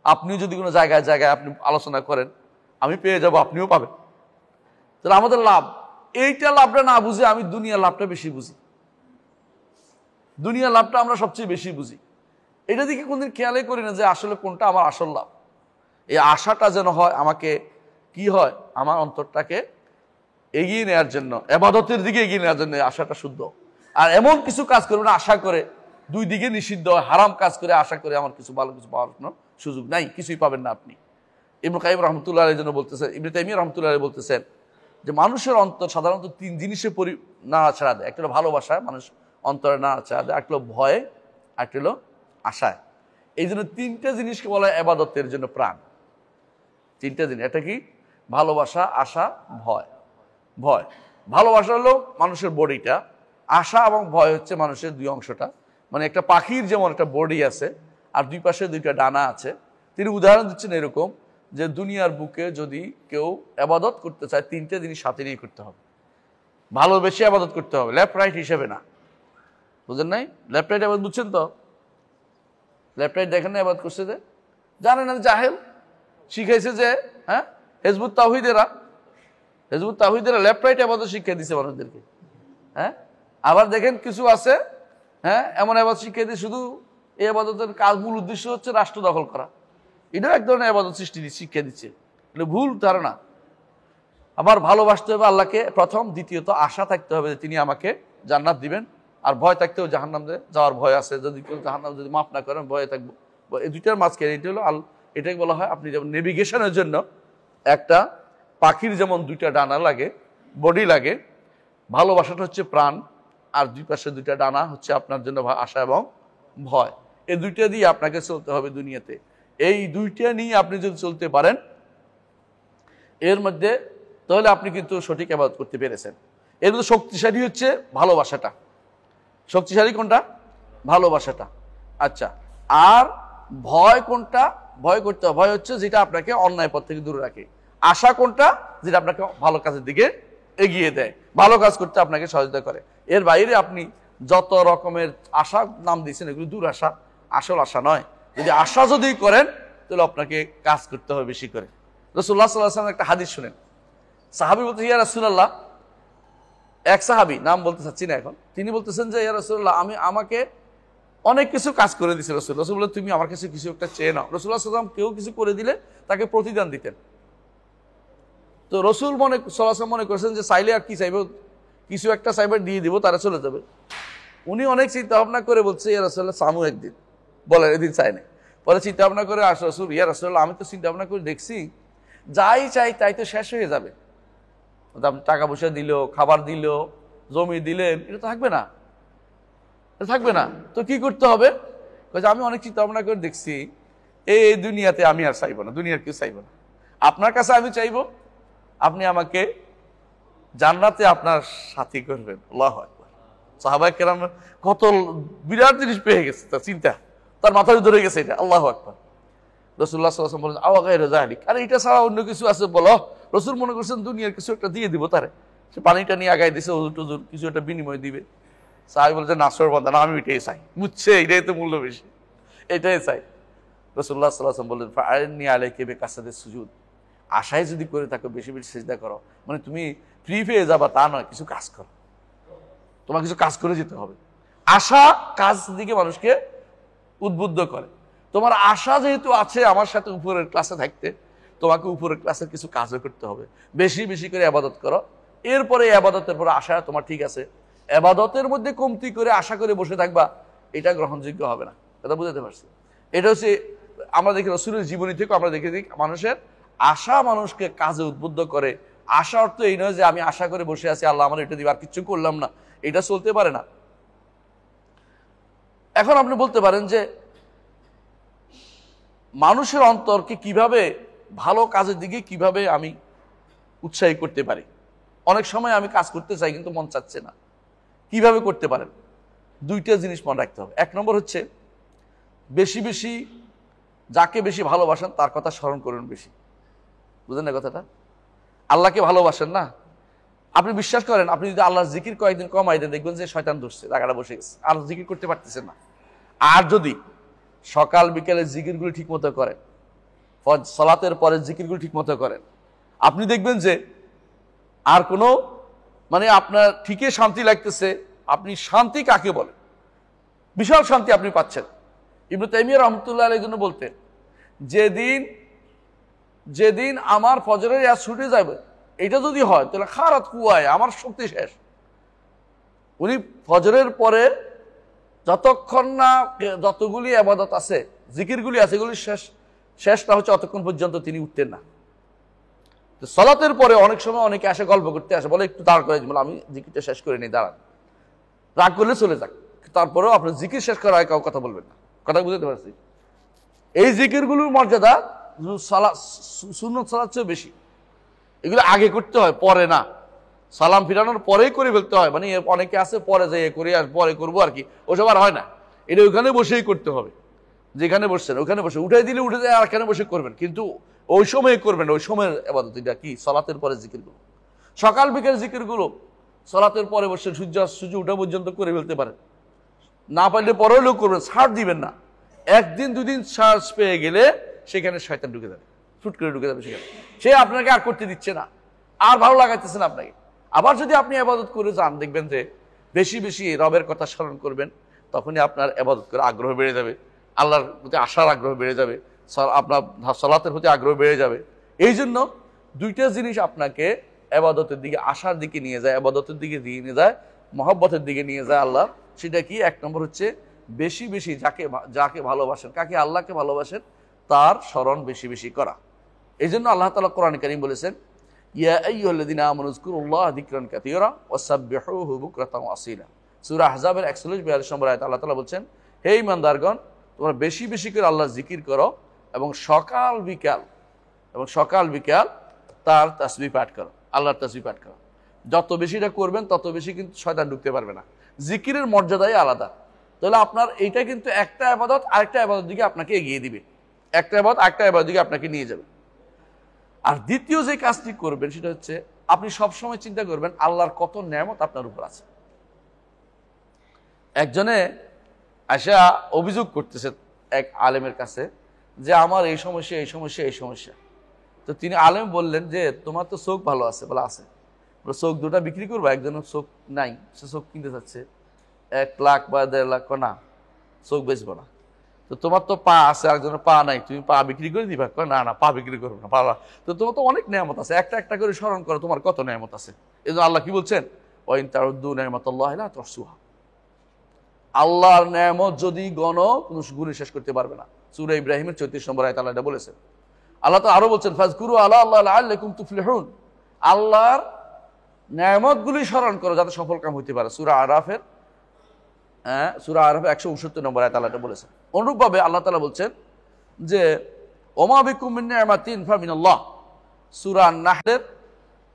আপনিও যদি কোনো জায়গায় জায়গায় আপনি আলোচনা করেন, আমি পেয়ে যাব, আপনিও পাবেন। তাহলে আমাদের লাভ, এইটা লাভটা না বুঝে আমি দুনিয়ার লাভটা বেশি বুঝি, দুনিয়ার লাভটা আমরা সবচেয়ে বেশি বুঝি। এটা দিকে কোনদিন খেয়ালই করি না যে আসলে কোনটা আমার আসল লাভ। এই আশাটা যেন হয় আমাকে, কি হয়, আমার অন্তরটাকে এগিয়ে নেওয়ার জন্য, ইবাদতের দিকে এগিয়ে নেওয়ার জন্য আশাটা শুদ্ধ। আর এমন কিছু কাজ করবে না আশা করে, দুই দিকে নিষিদ্ধ হয়, হারাম কাজ করে আশা করে আমার কিছু ভালো কিছু পাওয়ার কোনো সুযোগ নাই, কিছুই পাবেন না আপনি। ইবনে কাইয়িম রাহমাতুল্লাহ আলাইহির জন্য বলতেছেন, ইবনে তাইমিয়া রাহমাতুল্লাহ আলাইহি বলতেছেন যে মানুষের অন্তর সাধারণত তিন জিনিসে নাড়াচাড়া দেয়। একটা হলো ভালোবাসায়, মানুষ অন্তরে নাড়াচাড়া দেয়, একটা হলো ভয়ে, একটা হলো আশায়। এই জন্য তিনটা জিনিসকে বলা হয় ইবাদতের জন্য প্রাণ। তিনটা জিনিস, এটা কি? ভালোবাসা, আশা, ভয়। ভয়, ভালোবাসা হলো মানুষের বডিটা, আশা এবং ভয় হচ্ছে মানুষের দুই অংশটা। মানে একটা পাখির যেমন একটা বডি আছে আর দুই পাশে দুইটা ডানা আছে, তিনি উদাহরণ দিচ্ছেন এরকম যে দুনিয়ার বুকে যদি কেউ ইবাদত করতে চায়, তিনটে জিনিস সাথে নিয়ে করতে হবে। ভালোবেসে ইবাদত করতে হবে, লেফট রাইট হিসেবে না। বুঝেন নাই? লেফট রাইট ইবাদত বুঝছেন তো? লেফট রাইট দেখেন না ইবাদত করছে যে, জানেন না, জাহেল শিখাইছে যে, হ্যাঁ, হিজবুত তাওহীদেরা লেফট রাইট ইবাদত শিক্ষা দিছে মানুষদেরকে। হ্যাঁ, আবার দেখেন কিছু আছে, হ্যাঁ, এমন ইবাদত শিক্ষা দিয়ে শুধু এই ইবাদতের কাজ, মূল উদ্দেশ্য হচ্ছে রাষ্ট্র দখল করা। এটাও এক ধরনের ইবাদত শিক্ষা দিচ্ছে, এটা ভুল ধারণা। আবার ভালোবাসতে হবে আল্লাহকে প্রথম, দ্বিতীয়ত আশা থাকতে হবে যে তিনি আমাকে জান্নাত দিবেন, আর ভয় থাকতে হবে জাহান্নাম যাওয়ার ভয় আছে, যদি কেউ জাহান্নাম যদি মাফ না করেন ভয়ে থাকবো। এই দুইটার মাঝখানে এটা হলো এটাকে বলা হয়, আপনি যেমন নেভিগেশনের জন্য একটা পাখির যেমন দুইটা ডানা লাগে, বডি লাগে, ভালোবাসাটা হচ্ছে প্রাণ, আর দুই পাশে দুইটা ডানা হচ্ছে আপনার জন্য আশা এবং ভয়। এই দুইটা দিয়ে আপনাকে চলতে হবে দুনিয়াতে। এই দুইটা নিয়ে আপনি যদি চলতে পারেন এর মধ্যে, তাহলে আপনি কিন্তু সঠিক ইবাদত করতে পেরেছেন। এর মধ্যে শক্তিশালী হচ্ছে ভালোবাসাটা। শক্তিশালী কোনটা? ভালোবাসাটা। আচ্ছা, আর ভয় কোনটা? ভয় করতে হবে, ভয় হচ্ছে যেটা আপনাকে অন্যায় পথ থেকে দূরে রাখে। আশা কোনটা? যেটা আপনাকে ভালো কাজের দিকে এগিয়ে দেয়, ভালো কাজ করতে আপনাকে সহযোগিতা করে। এর বাইরে আপনি যত রকমের আশা নাম দিয়েছেন, এগুলো দূর আশা, আসল আশা নয়। যদি আশা যদি করেন তাহলে আপনাকে কাজ করতে হবে বেশি করে। রাসূলুল্লাহ সাল্লাল্লাহু আলাইহি ওয়াসাল্লাম একটা হাদিস শুনেন, সাহাবী বলতে, ইয়া রাসূলুল্লাহ, এক সাহাবী, নাম বলতে চাচ্ছি না এখন, তিনি বলতেছেন যে ইয়া রাসূলুল্লাহ, আমাকে অনেক কিছু কাজ করে দিয়েছে রাসূল। রাসূল বললেন, তুমি আমার কাছে কিছু একটা চেয়ে নাও। রাসূলুল্লাহ সাল্লাল্লাহু আলাইহি ওয়াসাল্লাম কেউ কিছু করে দিলে তাকে প্রতিদান দিতেন। তো রাসূল সাল্লাল্লাহু আলাইহি ওয়াসাল্লাম মনে করেছেন যে চাইলে আর কি চাইবে, কিছু একটা চাইবে দিয়ে দিব, তারা চলে যাবে। উনি অনেক চিন্তা ভাবনা করে বলছে, ইয়া রাসূলুল্লাহ, সামু একদিন, বলে এদিন চাই না। পরে চিন্তা ভাবনা করে আস রাসূল, ইয়া রাসূলুল্লাহ, আমি তো চিন্তা ভাবনা করে দেখছি যাই চাই তাই তো শেষ হয়ে যাবে। টাকা পয়সা দিল, খাবার দিল, জমি দিলেন, এটা তো থাকবে না, থাকবে না। তো কি করতে হবে? আমি অনেক চিন্তা ভাবনা করে দেখছি এই দুনিয়াতে আমি আর চাইবো না, দুনিয়ার কেউ চাইবো না, আপনার কাছে আমি চাইবো, আপনি আমাকে জান্নাতে আপনার সাথী করবেন। আল্লাহু আকবার। সাহাবায়ে কেরাম কত বিরাট জিনিস পেয়ে গেছে, তার চিন্তা তার মাথায় ধরে গেছে এটা। আল্লাহু আকবার। রাসূলুল্লাহ সাল্লাল্লাহু আলাইহি ওয়াসাল্লাম বলেন আওয়া গায়রা যালিক, আরে এটা ছাড়া অন্য কিছু আছে বলো। রাসূল মনে করছেন দুনিয়ার কিছু একটা দিয়ে দিব তারে, সে পানিটা নিয়ে আগায় দিছে, হুজুর টুজুর কিছু একটা বিনিময় দিবে। সাহাবী বলছে নাসর বান্দা, না আমি এটাই চাই, বুঝছে এটাই তো মূল্য বেশি, এটাই চাই। রাসূলুল্লাহ সাল্লাল্লাহু আলাইহি ওয়াসাল্লাম বললেন ফাআইনি আলাইকা বিকাসরাতিস সুজুদ, আশায় যদি করে থাকো বেশি বেশি সিজদা করো। মানে তুমি ফ্রি পেয়ে যাবা তা নয়, কিছু কাজ করো, তোমার কিছু কাজ করে যেতে হবে। আশা কাজ দিকে মানুষকে উদ্বুদ্ধ করে। তোমার আশা যেহেতু আছে আমার সাথে উপরের ক্লাসে থাকতে, তোমাকে উপরের ক্লাসের কিছু কাজও করতে হবে। বেশি বেশি করে ইবাদত করো, এরপরে ইবাদতের পরে আশা তোমার ঠিক আছে। ইবাদতের মধ্যে কমতি করে আশা করে বসে থাকবা, এটা গ্রহণযোগ্য হবে না। কথা বুঝতে পারছি? এটা হচ্ছে আমরা দেখি রাসূলের জীবনী থেকে আমরা দেখে দিই, মানুষের আশা মানুষকে কাজে উদ্বুদ্ধ করে। আশা অর্থ এই নয় যে আমি আশা করে বসে আছি আল্লাহ আমার এটা দিবে, আর কিচ্ছু করলাম না, এটা চলতে পারে না। এখন আপনি বলতে পারেন যে মানুষের অন্তরকে কিভাবে ভালো কাজের দিকে কিভাবে আমি উৎসাহী করতে পারি। অনেক সময় আমি কাজ করতে চাই কিন্তু মন চাচ্ছে না, কিভাবে করতে পারেন? দুইটা জিনিস মনে রাখতে হবে। এক নম্বর হচ্ছে বেশি বেশি যাকে বেশি ভালোবাসেন তার কথা স্মরণ করুন বেশি। বুঝলেন না কথাটা? আল্লাহকে ভালোবাসেন না, আপনি বিশ্বাস করেন আপনি যদি আল্লাহর জিকির কয়েকদিন কমাই দেন, দেখবেন যে শয়তান ধরছে, জায়গাটা বসে গেছে, আর জিকির করতে পারতেছেন না। আর যদি সকাল বিকেলের জিকিরগুলো ঠিক মতো করেন, সালাতের পরে জিকিরগুলো ঠিক মতো করেন, আপনি দেখবেন যে আর কোনো মানে আপনার ঠিকই শান্তি লাগতেছে। আপনি শান্তি কাকে বলে? বিশাল শান্তি আপনি পাচ্ছেন। ইবনে তাইমিয়া রাহমাতুল্লাহ আলাইহির জন্য বলতেন, যেদিন আমার ফজরের ইয়াদ ছুটে যাবে, এটা যদি হয় তাহলে খারাত কুয়ায় আমার শক্তি শেষ। উনি ফজরের পরে যতক্ষণ না যতগুলি ইবাদত আছে, জিকিরগুলি আছে, এগুলি শেষটা হচ্ছে অতক্ষণ পর্যন্ত তিনি উঠতেন না। সালাতের পরে অনেক সময় অনেকে আসে গল্প করতে আসে, বলে একটু দাঁড় করে বলে আমি জিকিরটা শেষ করে নিই, দাঁড়ান, রাগ করলে চলে যাক, তারপরেও আপনার জিকির শেষ করার আগে কাউ কথা বলবেন না। কথা বুঝতে পারছি? এই জিকিরগুলোর মর্যাদা সুন্নত সালাত চেয়ে বেশি। এগুলো আগে করতে হয়, পরে না। সালাম ফিরানোর পরেই করে ফেলতে হয়। মানে অনেকে আছে পরে যে করে আর পরে করবো আর কি, ওসব আর হয় না। এটা ওইখানে বসেই করতে হবে, যেখানে বসছেন ওখানে বসে, উঠাই দিলে উঠে যায় আর এখানে বসে করবেন, কিন্তু ওই সময় করবেন। ওই সময়ের ইবাদত এটা কি? সালাতের পরে জিকিরগুলো, সকাল বিকেল জিকিরগুলো সালাতের পরে বসে সূর্য উঠা পর্যন্ত করে ফেলতে পারেন। না পারলে পরেও লোক করবেন, ছাড় দিবেন না। একদিন দুদিন সার্চ পেয়ে গেলে সেখানে শয়তান ঢুকে যাবে, ফুট করে ঢুকে যাবে সেখানে, সে আপনাকে আর করতে দিচ্ছে না, আর ভালো লাগাইতেছে না আপনাকে। আবার যদি আপনি ইবাদত করে যান, দেখবেন যে বেশি বেশি রবের কথা স্মরণ করবেন, তখনই আপনার ইবাদত করে আগ্রহ বেড়ে যাবে, আল্লাহর প্রতি আশার আগ্রহ বেড়ে যাবে, আপনার সালাতের প্রতি আগ্রহ বেড়ে যাবে। এই জন্য দুইটা জিনিস আপনাকে ইবাদতের দিকে, আশার দিকে নিয়ে যায়, ইবাদতের দিকে নিয়ে যায়, মহব্বতের দিকে নিয়ে যায় আল্লাহ। সেটা কি? এক নম্বর হচ্ছে বেশি বেশি যাকে ভালোবাসেন, কাকে? আল্লাহকে ভালোবাসেন, তার স্মরণ বেশি বেশি করা। এই জন্য আল্লাহ তাআলা কোরআনে কারীম বলেছেন, ইয়া আইয়ুহাল্লাযীনা আমানু যকুরুল্লাহ যিকরান কাসীরা ওয়াসাব্বিহুহু বুকরাতান ওয়া আসীলা। সূরা আহজাবের 41-42 নম্বর আয়াত আল্লাহ তাআলা বলছেন, হে ঈমানদারগণ, তোমরা বেশি বেশি করে আল্লাহর জিকির করো এবং সকাল বিকাল তার তাসবিহ পাঠ করো, আল্লাহর তাসবিহ পাঠ করো। যত বেশি এটা করবেন তত বেশি কিন্তু শয়তান ঢুকতে পারবে না। জিকিরের মর্যাদাই আলাদা। তাহলে আপনার এইটা কিন্তু একটা ইবাদত আরেকটা ইবাদতের দিকে আপনাকে এগিয়ে দিবে, একটা ইবাদত আরেকটা ইবাদতের দিকে আপনাকে নিয়ে যাবে। আর দ্বিতীয় যে কাজটি করবেন সেটা হচ্ছে আপনি সবসময় চিন্তা করবেন আল্লাহর কত নেয়ামত আপনার উপর আছে। একজনে আশা অভিযোগ করতেছে এক আলেমের কাছে যে আমার এই সমস্যা। তো তিনি আলেম বললেন যে তোমার তো চোখ ভালো আছে, বলে আছে, চোখ দুটা বিক্রি করবো, একজনের চোখ নাই, সে চোখ কিনতে চাচ্ছে 1 লাখ বা 1.5 লাখ, না চোখ বেচবো না। তো তোমার তো পা আছে, একজনের পা নাই, তুমি পা বিক্রি করে দিবা? না পা বিক্রি করবো না, পা। তো তোমার তো অনেক নেয়ামত আছে, একটা একটা করে স্মরণ করো তোমার কত নেয়ামত আছে। এই জন্য আল্লাহ কি বলছেন, ওয়াইন তাউদ্দু নি'মাতাল্লাহি লা তুহসুহা। আল্লাহর নেয়ামত যদি গণো, কোনো গুণে শেষ করতে পারবে না। সূরা ইব্রাহিমের 34 নম্বর আয়াতে আল্লাহ এটা বলেছেন। আল্লাহ তো আরো বলছেন, ফাজকুরু আল্লাহ লাআল্লাকুম তুফলিহুন। আল্লাহর নেয়ামতগুলি স্মরণ করো যাতে সফল কাম হইতে পারে। সূরা আরাফের 169 নম্বর আয়াতে আল্লাহ এটা বলেছেন। অনুরূপভাবে আল্লাহ তাআলা বলছেন যে ওমা বিকুম মিন নি'মাতিন ফামিনাল্লাহ। সূরা আন-নাহলের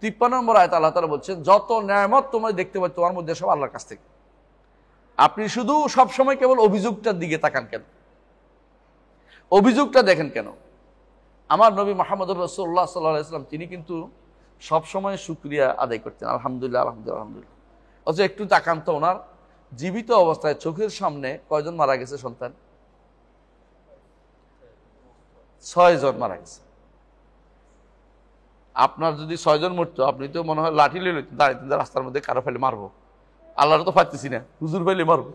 53 নম্বর আয়াত আল্লাহ তাআলা বলছেন, যত নেয়ামত তোমরা দেখতে পাচ্ছ তোমার মধ্যে সব আল্লাহর কাছ থেকে। আপনি শুধু সবসময় কেবল অভিযোগটার দিকে তাকান কেন? অভিযোগটা দেখেন কেন? আমার নবী মুহাম্মদুর রাসূলুল্লাহ সাল্লাল্লাহু আলাইহি ওয়াসাল্লাম তিনি কিন্তু সবসময় শুকরিয়া আদায় করতেন, আলহামদুলিল্লাহ আলহামদুলিল্লাহ আলহামদুলিল্লাহ। অথচ একটু তাকান তো, ওনার জীবিত অবস্থায় চোখের সামনে কয়জন মারা গেছে সন্তান? 6 জন মারা গেছে। আপনার যদি 6 জন মরতো, আপনি তো মনে হয় লাঠি লিয়ে দাঁড়াইতেন রাস্তার মধ্যে, কারো ফেলে মারবো। আল্লাহর তো পারতেছি না, হুজুর ফেলে মারবো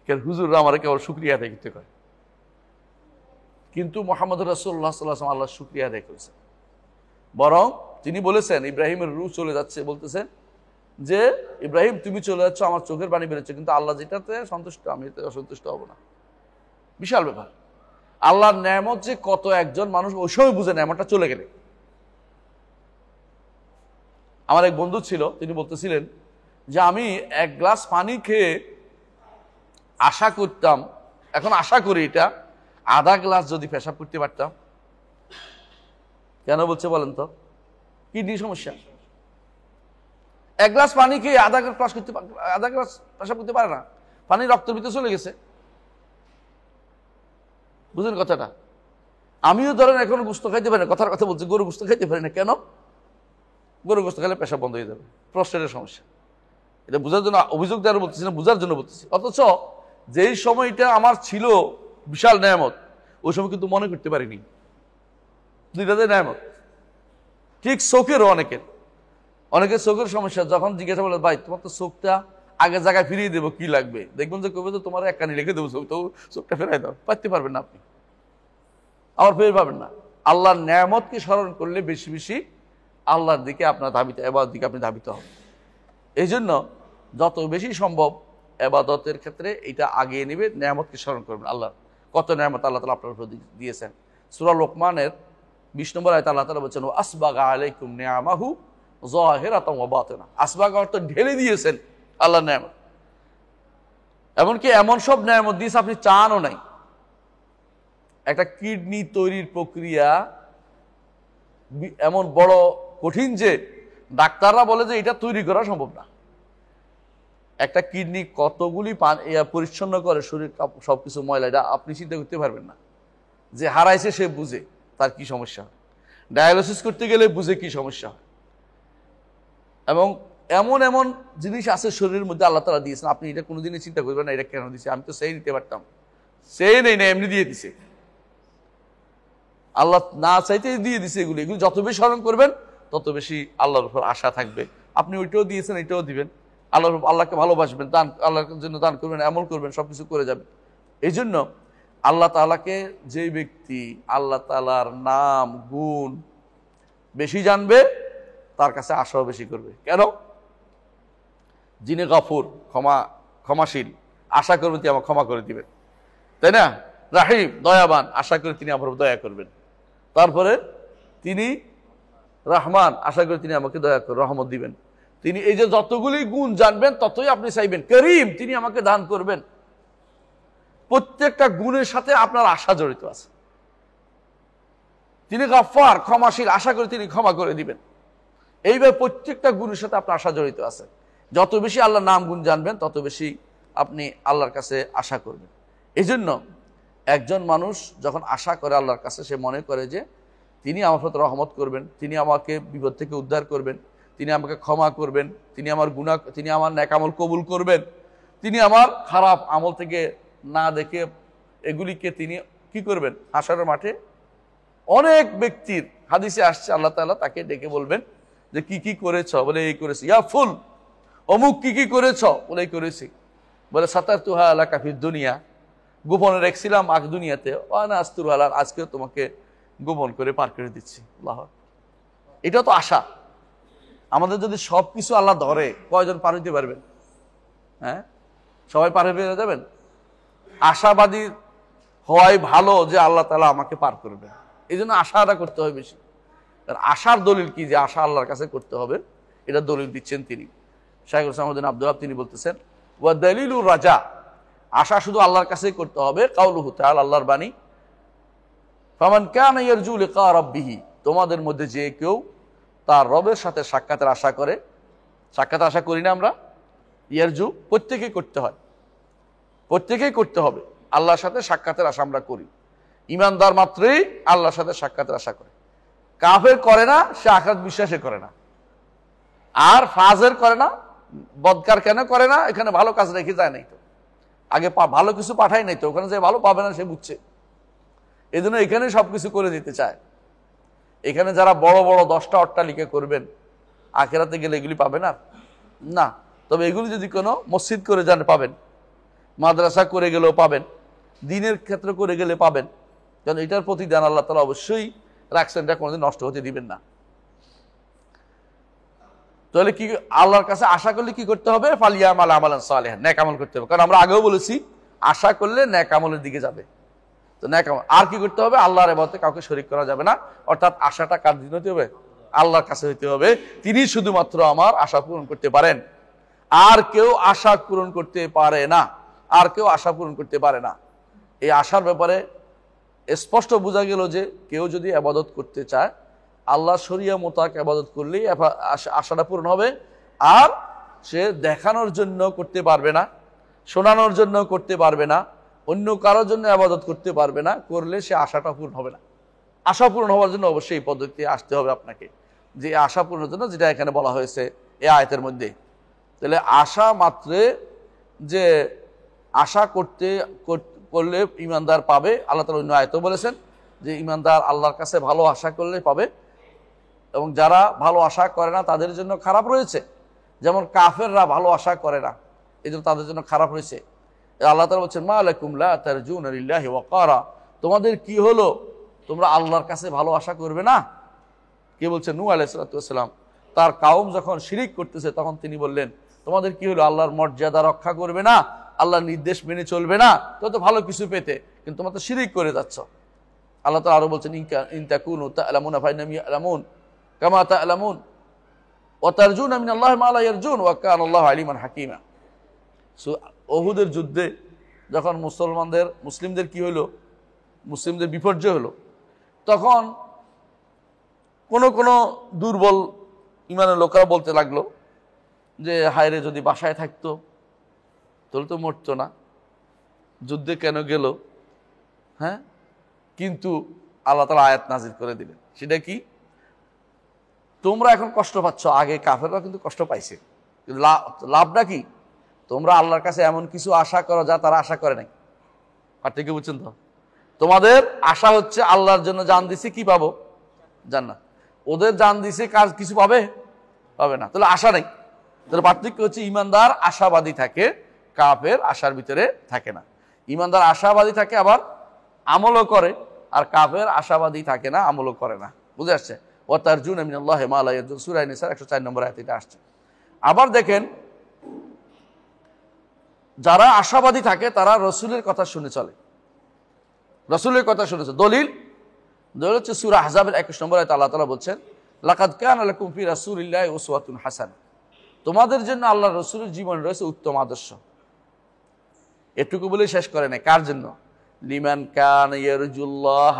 কেন? হুজুররা আমার কেবল শুকরিয়া আদায় করতে কয়। কিন্তু মুহাম্মদ রাসূলুল্লাহ সাল্লাল্লাহু আলাইহি ওয়াসাল্লাম আল্লাহর শুকরিয়া আদায় করেছেন। বরং তিনি বলেছেন, ইব্রাহিমের রূহ চলে যাচ্ছে, বলতেছেন যে ইব্রাহিম তুমি চলে যাচ্ছ, আমার চোখের পানি বেরোচ্ছে, কিন্তু আল্লাহ যেটাতে সন্তুষ্ট আমি এতে অসন্তুষ্ট হব না। বিশাল ব্যাপার। আল্লাহর নেয়ামত যে কত একজন মানুষ ওই সময় বুঝে নেয়ামতটা চলে গেলে। আমার এক বন্ধু ছিল, তিনি বলতেছিলেন যে আমি এক গ্লাস পানি খেয়ে আশা করতাম, এখন আশা করি এটা আধা গ্লাস যদি পেশাব করতে পারতাম। কেন বলছে বলেন তো? কিডনি সমস্যা। এক গ্লাস পানি খেয়ে আধা গ্লাস পেশাব করতে পারে না, পানি রক্তের ভিতরে চলে গেছে। বুঝলেন কথাটা? আমিও ধরেন এখন গোস্ত খাইতে পারি না, কথার কথা বলছি, গরু গোস্ত খাইতে পারি না। কেন? গরু গোস্ত খেলে পেশাব বন্ধ হয়ে যাবে, প্রস্টেটের সমস্যা। এটা বোঝার জন্য অভিযোগ দেওয়ার বলতেছি না, বোঝার জন্য বলতেছি। অথচ যেই সময়টা আমার ছিল বিশাল নেয়ামত, ওই সময় কিন্তু মনে করতে পারিনি দুইটাতে নেয়ামত। ঠিক চোখেরও অনেকের চোখের সমস্যা, যখন জিজ্ঞাসা বলে ভাই তোমার তো চোখটা আগের জায়গায় ফিরিয়ে দেবো, কি লাগবে? দেখবেন যে কবে তো তোমার এক কানি লিখে দেবো, চোখটা ফেরাই দাও, পারতে পারবেন না আপনি, আবার ফের পাবেন না। আল্লাহর নেয়ামতকে স্মরণ করলে বেশি বেশি আল্লাহর দিকে আপনার ধাবিত, এবাদতের দিকে আপনি ধাবিত হবেন। এই জন্য যত বেশি সম্ভব এবাদতের ক্ষেত্রে এটা আগিয়ে নেবে, নেয়ামতকে স্মরণ করবেন। আল্লাহর কত নেয়ামত আল্লাহ তাআলা আপনার উপর দিয়েছেন। সূরা লোকমানের 20 নম্বর আয়াতে আল্লাহ তাআলা বলেছেন, আসবাগা আলাইকুম নিআমাহু যাহিরাতাও ওয়া বাতিনা। আসবাগা অর্থ ঢেলে দিয়েছেন আল্লাহর নেয়ামত। এমনকি এমন সব নেয়ামত দিয়েছে আপনি চানও নাই। একটা কিডনি তৈরির প্রক্রিয়া এমন বড় কঠিন যে ডাক্তাররা বলে যে এটা তৈরি করা সম্ভব না। একটা কিডনি কতগুলি পরিচ্ছন্ন করে শরীর, সবকিছু ময়লা, এটা আপনি চিন্তা করতে পারবেন না। যে হারাইছে সে বুঝে তার কি সমস্যা হয়, ডায়ালিসিস করতে গেলে বুঝে কি সমস্যা হয়। এবং এমন এমন জিনিস আছে শরীরের মধ্যে আল্লাহ তাআলা দিয়েছেন, আপনি এটা কোনোদিনই চিন্তা করবেন না এটা কেন দিয়েছে, আমি তো সেই নিতে পারতাম, সেই নেই না, এমনি দিয়ে দিছে। আল্লাহ না চাইতে দিয়ে দিছে। এগুলো যত বেশি স্মরণ করবেন তত বেশি আল্লাহর উপর আশা থাকবে। আপনি ওইটাও দিয়েছেন, এটাও দিবেন। আল্লাহকে ভালোবাসবেন, দান আল্লাহর জন্য দান করবেন, আমল করবেন, সবকিছু করে যাবেন। এই জন্য আল্লাহ তাআলাকে যে ব্যক্তি আল্লাহ তাআলার নাম গুণ বেশি জানবে তার কাছে আশাও বেশি করবে। কেন? যিনি গফুর, ক্ষমাশীল, আশা করবেন তিনি আমাকে ক্ষমা করে দিবেন, তাই না? রাহিম, দয়াবান, আশা করে তিনি আমার দয়া করবেন। তারপরে তিনি রহমান, আশা করে তিনি আমাকে দয়া করে রহমত দিবেন। তিনি এই যে যতগুলি গুণ জানবেন ততই আপনি চাইবেন। করিম, তিনি আমাকে দান করবেন। প্রত্যেকটা গুণের সাথে আপনার আশা জড়িত আছে। তিনি গফফার, ক্ষমাশীল, আশা করে তিনি ক্ষমা করে দিবেন। এইভাবে প্রত্যেকটা গুণের সাথে আপনার আশা জড়িত আছে। যত বেশি আল্লাহর নাম গুণ জানবেন তত বেশি আপনি আল্লাহর কাছে আশা করবেন। এই জন্য একজন মানুষ যখন আশা করে আল্লাহর কাছে, সে মনে করে যে তিনি আমার প্রতি রহমত করবেন, তিনি আমাকে বিপদ থেকে উদ্ধার করবেন, তিনি আমাকে ক্ষমা করবেন, তিনি আমার নেক আমল কবুল করবেন, তিনি আমার খারাপ আমল থেকে না দেখে এগুলিকে তিনি কি করবেন, হাসরের মাঠে অনেক ব্যক্তির হাদিসে আসছে আল্লাহ তাআলা তাকে ডেকে বলবেন যে কি কি করেছ, বলে এই করেছি। ইয়া ফুল, অমুক কি কি করেছ, বলে এই করেছি। বলে সাতারতুহা আলাকা ফিদ দুনিয়া, গোপনে রেখেছিলাম আগ দুনিয়াতে, ওয়ানা আস্তুরুহা আলাক, আজকেও তোমাকে গোপন করে পার করে দিচ্ছি। আল্লাহ, এটা তো আশা। আমাদের যদি সবকিছু আল্লাহ ধরে, কয়জন পার হইতে পারবেন? হ্যাঁ, সবাই পার হয়ে যাবেন? আশাবাদী হওয়াই ভালো যে আল্লাহ তাআলা আমাকে পার করবে। এই জন্য আশাটা করতে হবে বেশি। আশার দলিল কি? যে আশা আল্লাহর কাছে করতে হবে, এটা দলিল দিচ্ছেন তিনি শাইখুল ইসলাম আব্দুল ওয়াহাব। তিনি বলতেছেন ওয়া দালিলুর রাজা, আশা শুধু আল্লাহর কাছেই করতে হবে। কাউলুহু তাআলা, আল্লাহর বাণী, ফামান কানা ইয়ারজু লিকা রাব্বিহি, তোমাদের মধ্যে যে কেউ তার রবের সাথে সাক্ষাতের আশা করে। সাক্ষাতের আশা করি না আমরা? ইয়ারজু প্রত্যেকেই করতে হয়, প্রত্যেকেই করতে হবে। আল্লাহর সাথে সাক্ষাতের আশা আমরা করি। ইমানদার মাত্রই আল্লাহর সাথে সাক্ষাতের আশা করে। কাফের করে না, সে আখিরাত বিশ্বাসে করে না। আর ফাজের করে না, বদকার কেন করে না? এখানে ভালো কাজ রেখে যায় নাই তো, আগে ভালো কিছু পাঠাই নাই তো, ওখানে যে ভালো পাবে না সে বুঝছে, এই জন্য এখানে সবকিছু করে দিতে চায়। এখানে যারা বড় বড় 10টা অট্টালিকা করবেন, আখিরাতে গেলে এগুলি পাবেন আর না। তবে এগুলি যদি কোনো মসজিদ করে যান পাবেন, মাদ্রাসা করে গেলেও পাবেন, দিনের ক্ষেত্রে করে গেলে পাবেন। কারণ এটার প্রতিদান আল্লাহ তাআলা অবশ্যই রাখছেন, এটা কোনোদিন নষ্ট হতে দিবেন না। তাহলে কি আল্লাহর কাছে আশা করলে কি করতে হবে? ফালিয়ামাল আমালান সালিহান, নেক আমল করতে হবে। কারণ আমরা আগেও বলেছি আশা করলে নেক আমলের দিকে যাবে। তো নেক আমল আর কি করতে হবে? আল্লাহর ইবাদতে কাউকে শরীক করা যাবে না। অর্থাৎ আশাটা কার দিন হতে হবে? আল্লাহর কাছে হইতে হবে। তিনি শুধুমাত্র আমার আশা পূরণ করতে পারেন, আর কেউ আশা পূরণ করতে পারে না, আর কেউ আশা পূরণ করতে পারে না। এই আশার ব্যাপারে স্পষ্ট বোঝা গেল যে কেউ যদি ইবাদত করতে চায়, আল্লাহ শরিয়া মোতাবেক ইবাদত করলেই আশাটা পূরণ হবে। আর সে দেখানোর জন্য করতে পারবে না, শোনানোর জন্য করতে পারবে না, অন্য কারোর জন্য ইবাদত করতে পারবে না, করলে সে আশাটা পূরণ হবে না। আশা পূরণ হওয়ার জন্য অবশ্যই এই পদ্ধতি আসতে হবে আপনাকে, যে আশা পূরণের জন্য যেটা এখানে বলা হয়েছে এই আয়াতের মধ্যে। তাহলে আশা মাত্রে যে আশা করলে ইমানদার পাবে, আল্লাহ তাআলা অন্য আয়াতেও বলেছেন যে ইমানদার আল্লাহর কাছে ভালো আশা করলে পাবে, এবং যারা ভালো আশা করে না তাদের জন্য খারাপ রয়েছে। যেমন কাফেররা ভালো আশা করে না, এই জন্য তাদের জন্য খারাপ রয়েছে। আল্লাহ তাআলা বলছেন মা লাকুম লা তারজুনা লিল্লাহি ওয়াকারা, তোমাদের কি হলো, তোমরা আল্লাহর কাছে ভালো আশা করবে না? কে বলছেন? নূহ আলাইহিস সালাতু ওয়াস সালাম। তার কওম যখন শিরিক করতেছে তখন তিনি বললেন তোমাদের কি হলো, আল্লাহর মর্যাদা রক্ষা করবে না, আল্লাহর নির্দেশ মেনে চলবে না, তো ভালো কিছু পেতে, কিন্তু তোমরা তো শিরিক করে যাচ্ছ। আল্লাহ তাআলা আরো বলছেন ইন তাকুনু তা'লামুনা ফাইন্নাহুম ইয়া'লামুন কামা তা'লামুন ওয়া তারজুনা মিনাল্লাহি মা লা ইয়ারজুন ওয়া কানা আল্লাহু আলিমান হাকীমা। উহুদের যুদ্ধে যখন মুসলিমদের কি হলো, মুসলিমদের বিপর্যয় হলো, তখন কোন দুর্বল ইমানের লোকেরা বলতে লাগলো যে হায়রে যদি বাসায় থাকতো তাহলে তো মরতো না, যুদ্ধে কেন গেল? হ্যাঁ, কিন্তু আল্লাহ তাআলা আয়াত নাজিল করে দিলেন। সেটা কি? তোমরা এখন কষ্ট পাচ্ছ, আগে কাফেররা কিন্তু কষ্ট পাইছে, কিন্তু লাভটা কি? তোমরা আল্লাহর কাছে এমন কিছু আশা করো যা তারা আশা করে নাই। আর ঠিক বুঝছেন তো? তোমাদের আশা হচ্ছে আল্লাহর জন্য জান দিছি, কি পাবো? জান্নাত। ওদের জান দিছে, কাজ কিছু পাবে না, তাহলে আশা নেই। তাহলে পার্থক্য হচ্ছে ইমানদার আশাবাদী থাকে, কাফের আশার ভিতরে থাকে না। ইমানদার আশাবাদী থাকে আবার আমলও করে, আর কাফের আশাবাদী থাকে না, আমলও করে না। বুঝে আসছে? ওয়া তারজুনা মিনাল্লাহি মা লা ইয়ারজুন, সূরা নিসার 104 নম্বর আয়াতে এটা আসছে। আবার দেখেন, যারা আশাবাদী থাকে তারা রসুলের কথা শুনে চলে, রসুলের কথা শুনেছে। দলিল হচ্ছে সূরা আহজাবের 21 নম্বর আয়াতে আল্লাহ তাআলা বলছেন লাকাদ কানা লাকুম ফি রাসূলিল্লাহি উসওয়াতুন হাসানাহ, তোমাদের জন্য আল্লাহর রাসূলের জীবন রয়েছে উত্তম আদর্শ। এটুকু বলে শেষ করে না, কার জন্য? লিমান কানা ইয়ারজুল্লাহ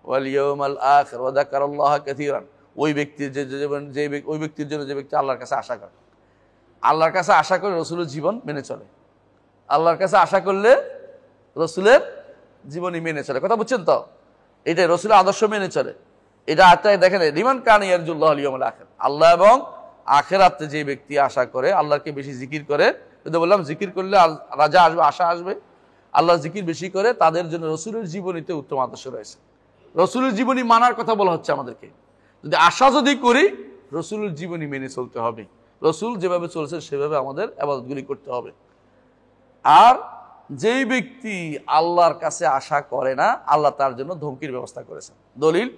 ওয়াল ইয়াউমাল আখির ওয়া যাকারাল্লাহ কাসীরান, ওই ব্যক্তির ওই ব্যক্তির জন্য যে ব্যক্তি আল্লাহর কাছে আশা করে, আল্লাহর কাছে আশা করে রসুলের জীবন মেনে চলে। আল্লাহর কাছে আশা করলে রসুলের জীবনী মেনে চলে। কথা বুঝছেন তো? এটাই রসুলের আদর্শ মেনে চলে। এটা আত্মায় দেখেন, লিমান কানা ইয়ারজুল্লাহ ওয়াল ইয়াউমাল আখির, আল্লাহ এবং আখিরাতে যে ব্যক্তি আশা করে, আল্লাহকে বেশি জিকির করে, যদি বললাম জিকির করলে রাজা আসবে, আশা আসবে, আল্লাহ জিকির বেশি করে, তাদের জন্য রসুলের জীবনীতে উত্তম আদর্শ রয়েছে। রসুলের জীবনী মানার কথা বলা হচ্ছে আমাদেরকে। যদি আশা যদি করি, রসুলের জীবনী মেনে চলতে হবে, রসুল যেভাবে চলছে সেভাবে আমাদের ইবাদতগুলি করতে হবে। আর যেই ব্যক্তি আল্লাহর কাছে আশা করে না, আল্লাহ তার জন্য ধমকির ব্যবস্থা করেছেন। দলিল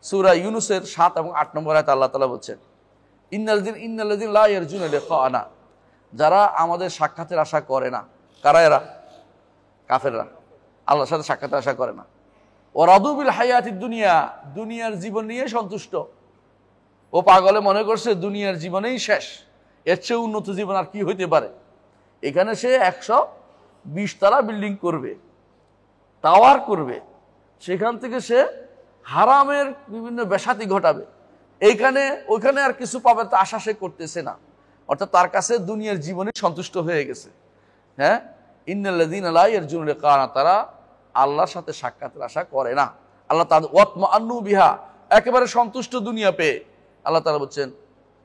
সূরা ইউনূসের 7 এবং 8 নম্বর আয়াতে আল্লাহ তাআলা বলছেন ইন্নাল্লাযীনা লা ইয়ারজুনা লিকাআনা, যারা আমাদের সাক্ষাতের আশা করে না। কারা এরা? কাফেররা, আল্লাহর সাথে সাক্ষাতের আশা করে না। ওয়া রাদু বিল হায়াতিদ দুনিয়া, দুনিয়ার জীবন নিয়ে সন্তুষ্ট। ও পাগলে মনে করছে দুনিয়ার জীবনেই শেষ, এর চেয়ে উন্নত জীবন আর কি হইতে পারে। এখানে সে 120 তলা বিল্ডিং করবে, টাওয়ার করবে, সেখান থেকে সে হারামের বিভিন্ন বেসাতি ঘটাবে, এইখানে ওইখানে আর কিছু পাবে তো আশা সে করতেছে না, অর্থাৎ তার কাছে দুনিয়ার জীবনে সন্তুষ্ট হয়ে গেছে। হ্যাঁ, ইন্নাল্লাযীনা লা ইয়ারজুনা লিকানা, তারা আল্লাহর সাথে সাক্ষাতের আশা করে না। আল্লাহ তাআলা ওয়াতমাআন্নু বিহা, একেবারে সন্তুষ্ট দুনিয়া পেয়ে। আল্লাহ তাআলা বলছেন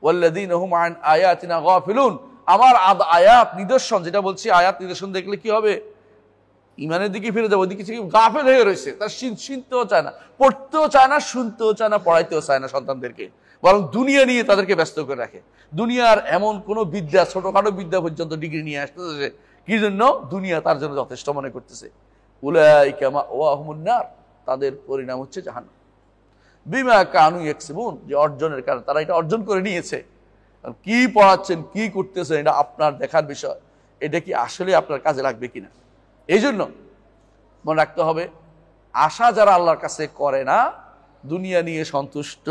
ওয়াল্লাযীনা হুম আন আয়াতিনা গাফিলুন, আমার আয়াত নিদর্শন, যেটা বলছি আয়াত নিদর্শন দেখলে কি হবে, ইমানের দিকে ফিরে যাবে, ওদিকে গাফেল হয়ে রয়েছে, তার চিনতেও চায় না, পড়তেও চায় না, শুনতেও চায় না, পড়াইতেও চায় না সন্তানদেরকে, বরং দুনিয়া নিয়ে তাদেরকে ব্যস্ত করে রাখে। দুনিয়ার এমন কোন বিদ্যা, ছোটখাটো বিদ্যা পর্যন্ত ডিগ্রি নিয়ে আসতেছে, কি জন্য? দুনিয়া তার জন্য যথেষ্ট মনে করতেছে। উলাইকা মাওয়াহুমুন নার, তাদের পরিণাম হচ্ছে জাহান্নাম। বিমা কানু ইয়াকসিবুন, যে অর্জনের কারণে তারা এটা অর্জন করে নিয়েছে। কি পড়াচ্ছেন, কি করতেছেন, এটা আপনার দেখার বিষয়, এটা কি আসলে আপনার কাজে লাগবে কিনা। এই জন্য মনে রাখতে হবে, আশা যারা আল্লাহর কাছে করে না, দুনিয়া নিয়ে সন্তুষ্ট,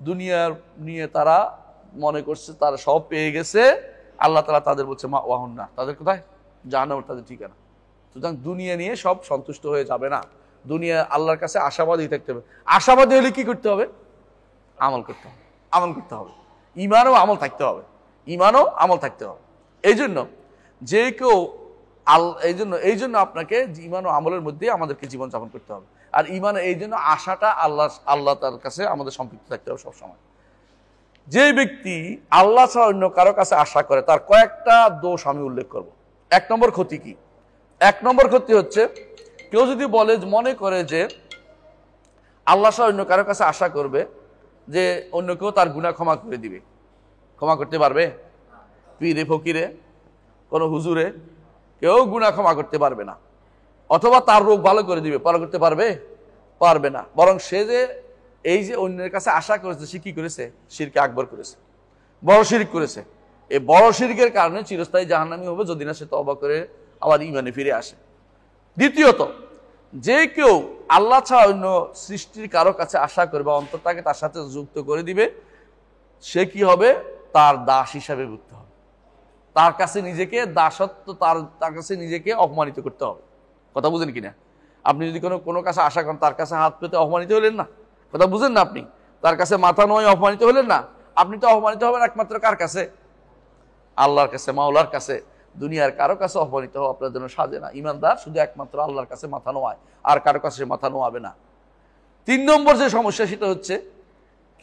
দুনিয়ার নিয়ে তারা মনে করছে তারা সব পেয়ে গেছে, আল্লাহ তাআলা তাদের বলছে মাওয়াহুন নার, তাদের কোথায়? জাহান্নাম, তাদের ঠিকানা। সুতরাং দুনিয়া নিয়ে সব সন্তুষ্ট হয়ে যাবে না, দুনিয়া আল্লাহর কাছে আশাবাদী থাকতে হবে। আশাবাদী হলে কি করতে হবে? আমল করতে হবে, আমল করতে হবে, ইমানও আমল থাকতে হবে, ইমানও আমল থাকতে হবে। এই জন্য যে কেউ এই জন্য আপনাকে ইমান ও আমলের মধ্যে আমাদেরকে জীবনযাপন করতে হবে। আর ইমান, এই জন্য আশাটা আল্লাহ তার কাছে আমাদের সম্পৃক্ত থাকতে হবে সবসময়। যে ব্যক্তি আল্লাহ ছাড়া অন্য কারো কাছে আশা করে, তার কয়েকটা দোষ আমি উল্লেখ করব। 1 নম্বর ক্ষতি কি? 1 নম্বর ক্ষতি হচ্ছে, কেউ যদি বলে, মনে করে যে আল্লাহ ছাড়া অন্য কারো কাছে আশা করবে যে অন্য কেউ তার গুনাহ ক্ষমা করে দিবে। ক্ষমা করতে পারবে? পীরে ফকিরে, কোন হুজুরে কেউ গুনাহ ক্ষমা করতে পারবে না। অথবা তার রোগ ভালো করে দিবে, ভালো করতে পারবে? পারবে না। বরং সে যে এই যে অন্যের কাছে আশা করেছে, সে কি করেছে? শিরকে আকবর করেছে, বড় শিরক করেছে। এই বড় শিরকের কারণে চিরস্থায়ী জাহান্নামী হবে, যদি না সে তওবা করে আবার ঈমানে ফিরে আসে। দ্বিতীয়ত, যে কেউ আল্লাহ ছাড়া অন্য সৃষ্টির কারো কাছে আশা করবে, অন্তর তাকে তার সাথে যুক্ত করে দিবে, সে কি হবে? তার দাস হিসাবে বুঝতে হবে, তার কাছে নিজেকে দাসত্ব, তার কাছে নিজেকে অপমানিত করতে হবে। কথা বুঝেন কিনা? আপনি যদি কোনো কাছে আশা করেন, তার কাছে হাত পেতে অপমানিত হলেন না? কথা বুঝেন না? আপনি তার কাছে মাথা নয় অপমানিত হলেন না? আপনি তো অপমানিত হবেন একমাত্র কার কাছে? আল্লাহর কাছে, মাওলার কাছে। দুনিয়ার কারো কাছে অপমানিত হওয়া আপনার জন্য সাজে না। ইমানদার শুধু একমাত্র আল্লাহর কাছে মাথা নোয়ায়, আর কারো কাছে মাথা নোয়াবে না। 3 নম্বর যে সমস্যা, সেটা হচ্ছে,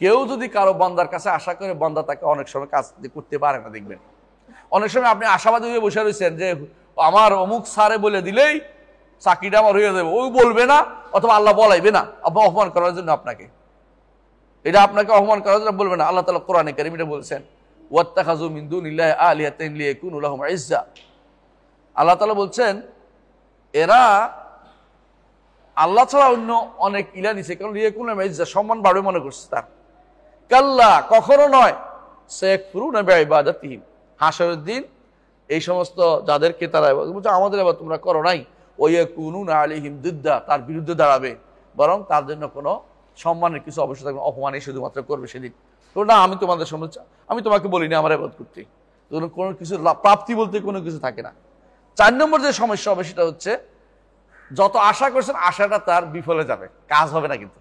কেউ যদি কারো বান্দার কাছে আশা করে, বান্দা তাকে অনেক সময় কাজ করতে পারে না। দেখবেন অনেক সময় আপনি আশাবাদী হয়ে বসে রয়েছেন যে আমার অমুক স্যারে বলে দিলেই চাকরিটা আমার হয়ে যাবে, ওই বলবে না, অথবা আল্লাহ বলাইবে না, আপনার অপমান করার জন্য, আপনাকে অপমান করার জন্য বলবে না। আল্লাহ তাআলা কোরআনে কারীমে বলছেন, ওয়াত্তাখাযু মিন দুনিল্লাহি আলিহাতান লিয়াকুনু লাহুম ইজ্জা। আল্লাহ তাআলা বলছেন, এরা আল্লাহ ছাড়া অন্য অনেক ইলা নিছে, কারণ লিয়াকুনু লাহুম ইজ্জা, সম্মান বাড়বে মনে করছে তার। কাল্লা, কখনো নয়, সায়াকফুরুনা বিইবাদাতিহিম, হাসরের দিন এই সমস্ত যাদেরকে তারা বলছে আমাদের এবার তোমরা করো নাই, ওয়ায়াকুনুনা আলাইহিম দিদ্দা, তার বিরুদ্ধে দাঁড়াবে, বরং তার জন্য কোনো সম্মানের কিছু অবশ্যই থাকবে, অপমানই শুধুমাত্র করবে সেদিন। তো না, আমি তোমাদের সামনে, আমি তোমাকে বলিনি আমার ইবাদত করতে, কোনো কিছু প্রাপ্তি বলতে কোনো কিছু থাকে না। 4 নম্বর যে সমস্যা হবে, সেটা হচ্ছে, যত আশা করছেন আশাটা তার বিফলে যাবে, কাজ হবে না। কিন্তু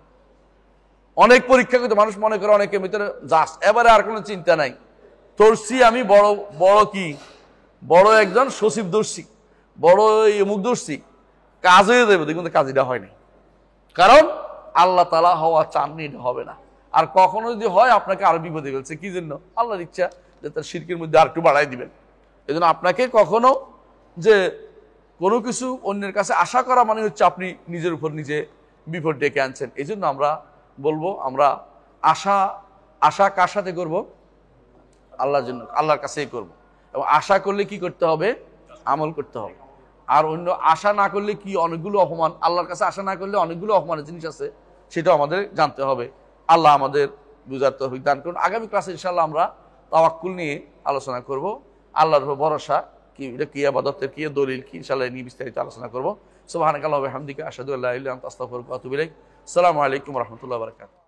অনেক পরীক্ষা করতে মানুষ মনে করে অনেকের ভিতরে জাস্ট এবারে আর কোনো চিন্তা নাই, ধরছি আমি বড় একজন সচিব ধরছি, বড় মুখ ধরছি, কাজ হয়ে যাবে, দেখুন কাজটা হয়নি। কারণ আল্লাহ তাআলা হওয়া চাননি, এটা হবে না। আর কখনো যদি হয়, আপনাকে আরো বিপদে ফেলছে। কি জন্য? আল্লাহর ইচ্ছা যে তার শিরকের মধ্যে আর একটু বাড়াই দিবেন। এই জন্য আপনাকে কখনো যে কোনো কিছু অন্যের কাছে আশা করা মানে হচ্ছে আপনি নিজের উপর নিজে বিপদ ডেকে আনছেন। এই জন্য আমরা বলবো, আমরা আশা কার সাথে করব? আল্লাহর জন্য, আল্লাহর কাছেই করব। এবং আশা করলে কি করতে হবে? আমল করতে হবে। আর অন্য আশা না করলে কি অনেকগুলো অপমান, আল্লাহর কাছে আশা না করলে অনেকগুলো অপমানের জিনিস আছে, সেটাও আমাদের জানতে হবে। আল্লাহ আমাদের বুঝার তৌফিক দান করুন। আগামী ক্লাসে ইনশাআল্লাহ আমরা তাওয়াক্কুল নিয়ে আলোচনা করব। আল্লাহর উপর ভরসা কি, এটা কি ইবাদতের কি দলিল কি, ইনশাআল্লাহ নিয়ে বিস্তারিত আলোচনা করব। সুবহানাকাল্লাহি ওয়া বিহামদিকা, আশহাদু আল্লা ইলাহা ইল্লা আনতা, আস্তাগফিরুকা ওয়া আতুবু ইলাইক। আসসালামু আলাইকুম ওয়া রাহমাতুল্লাহি ওয়া বারাকাতুহু।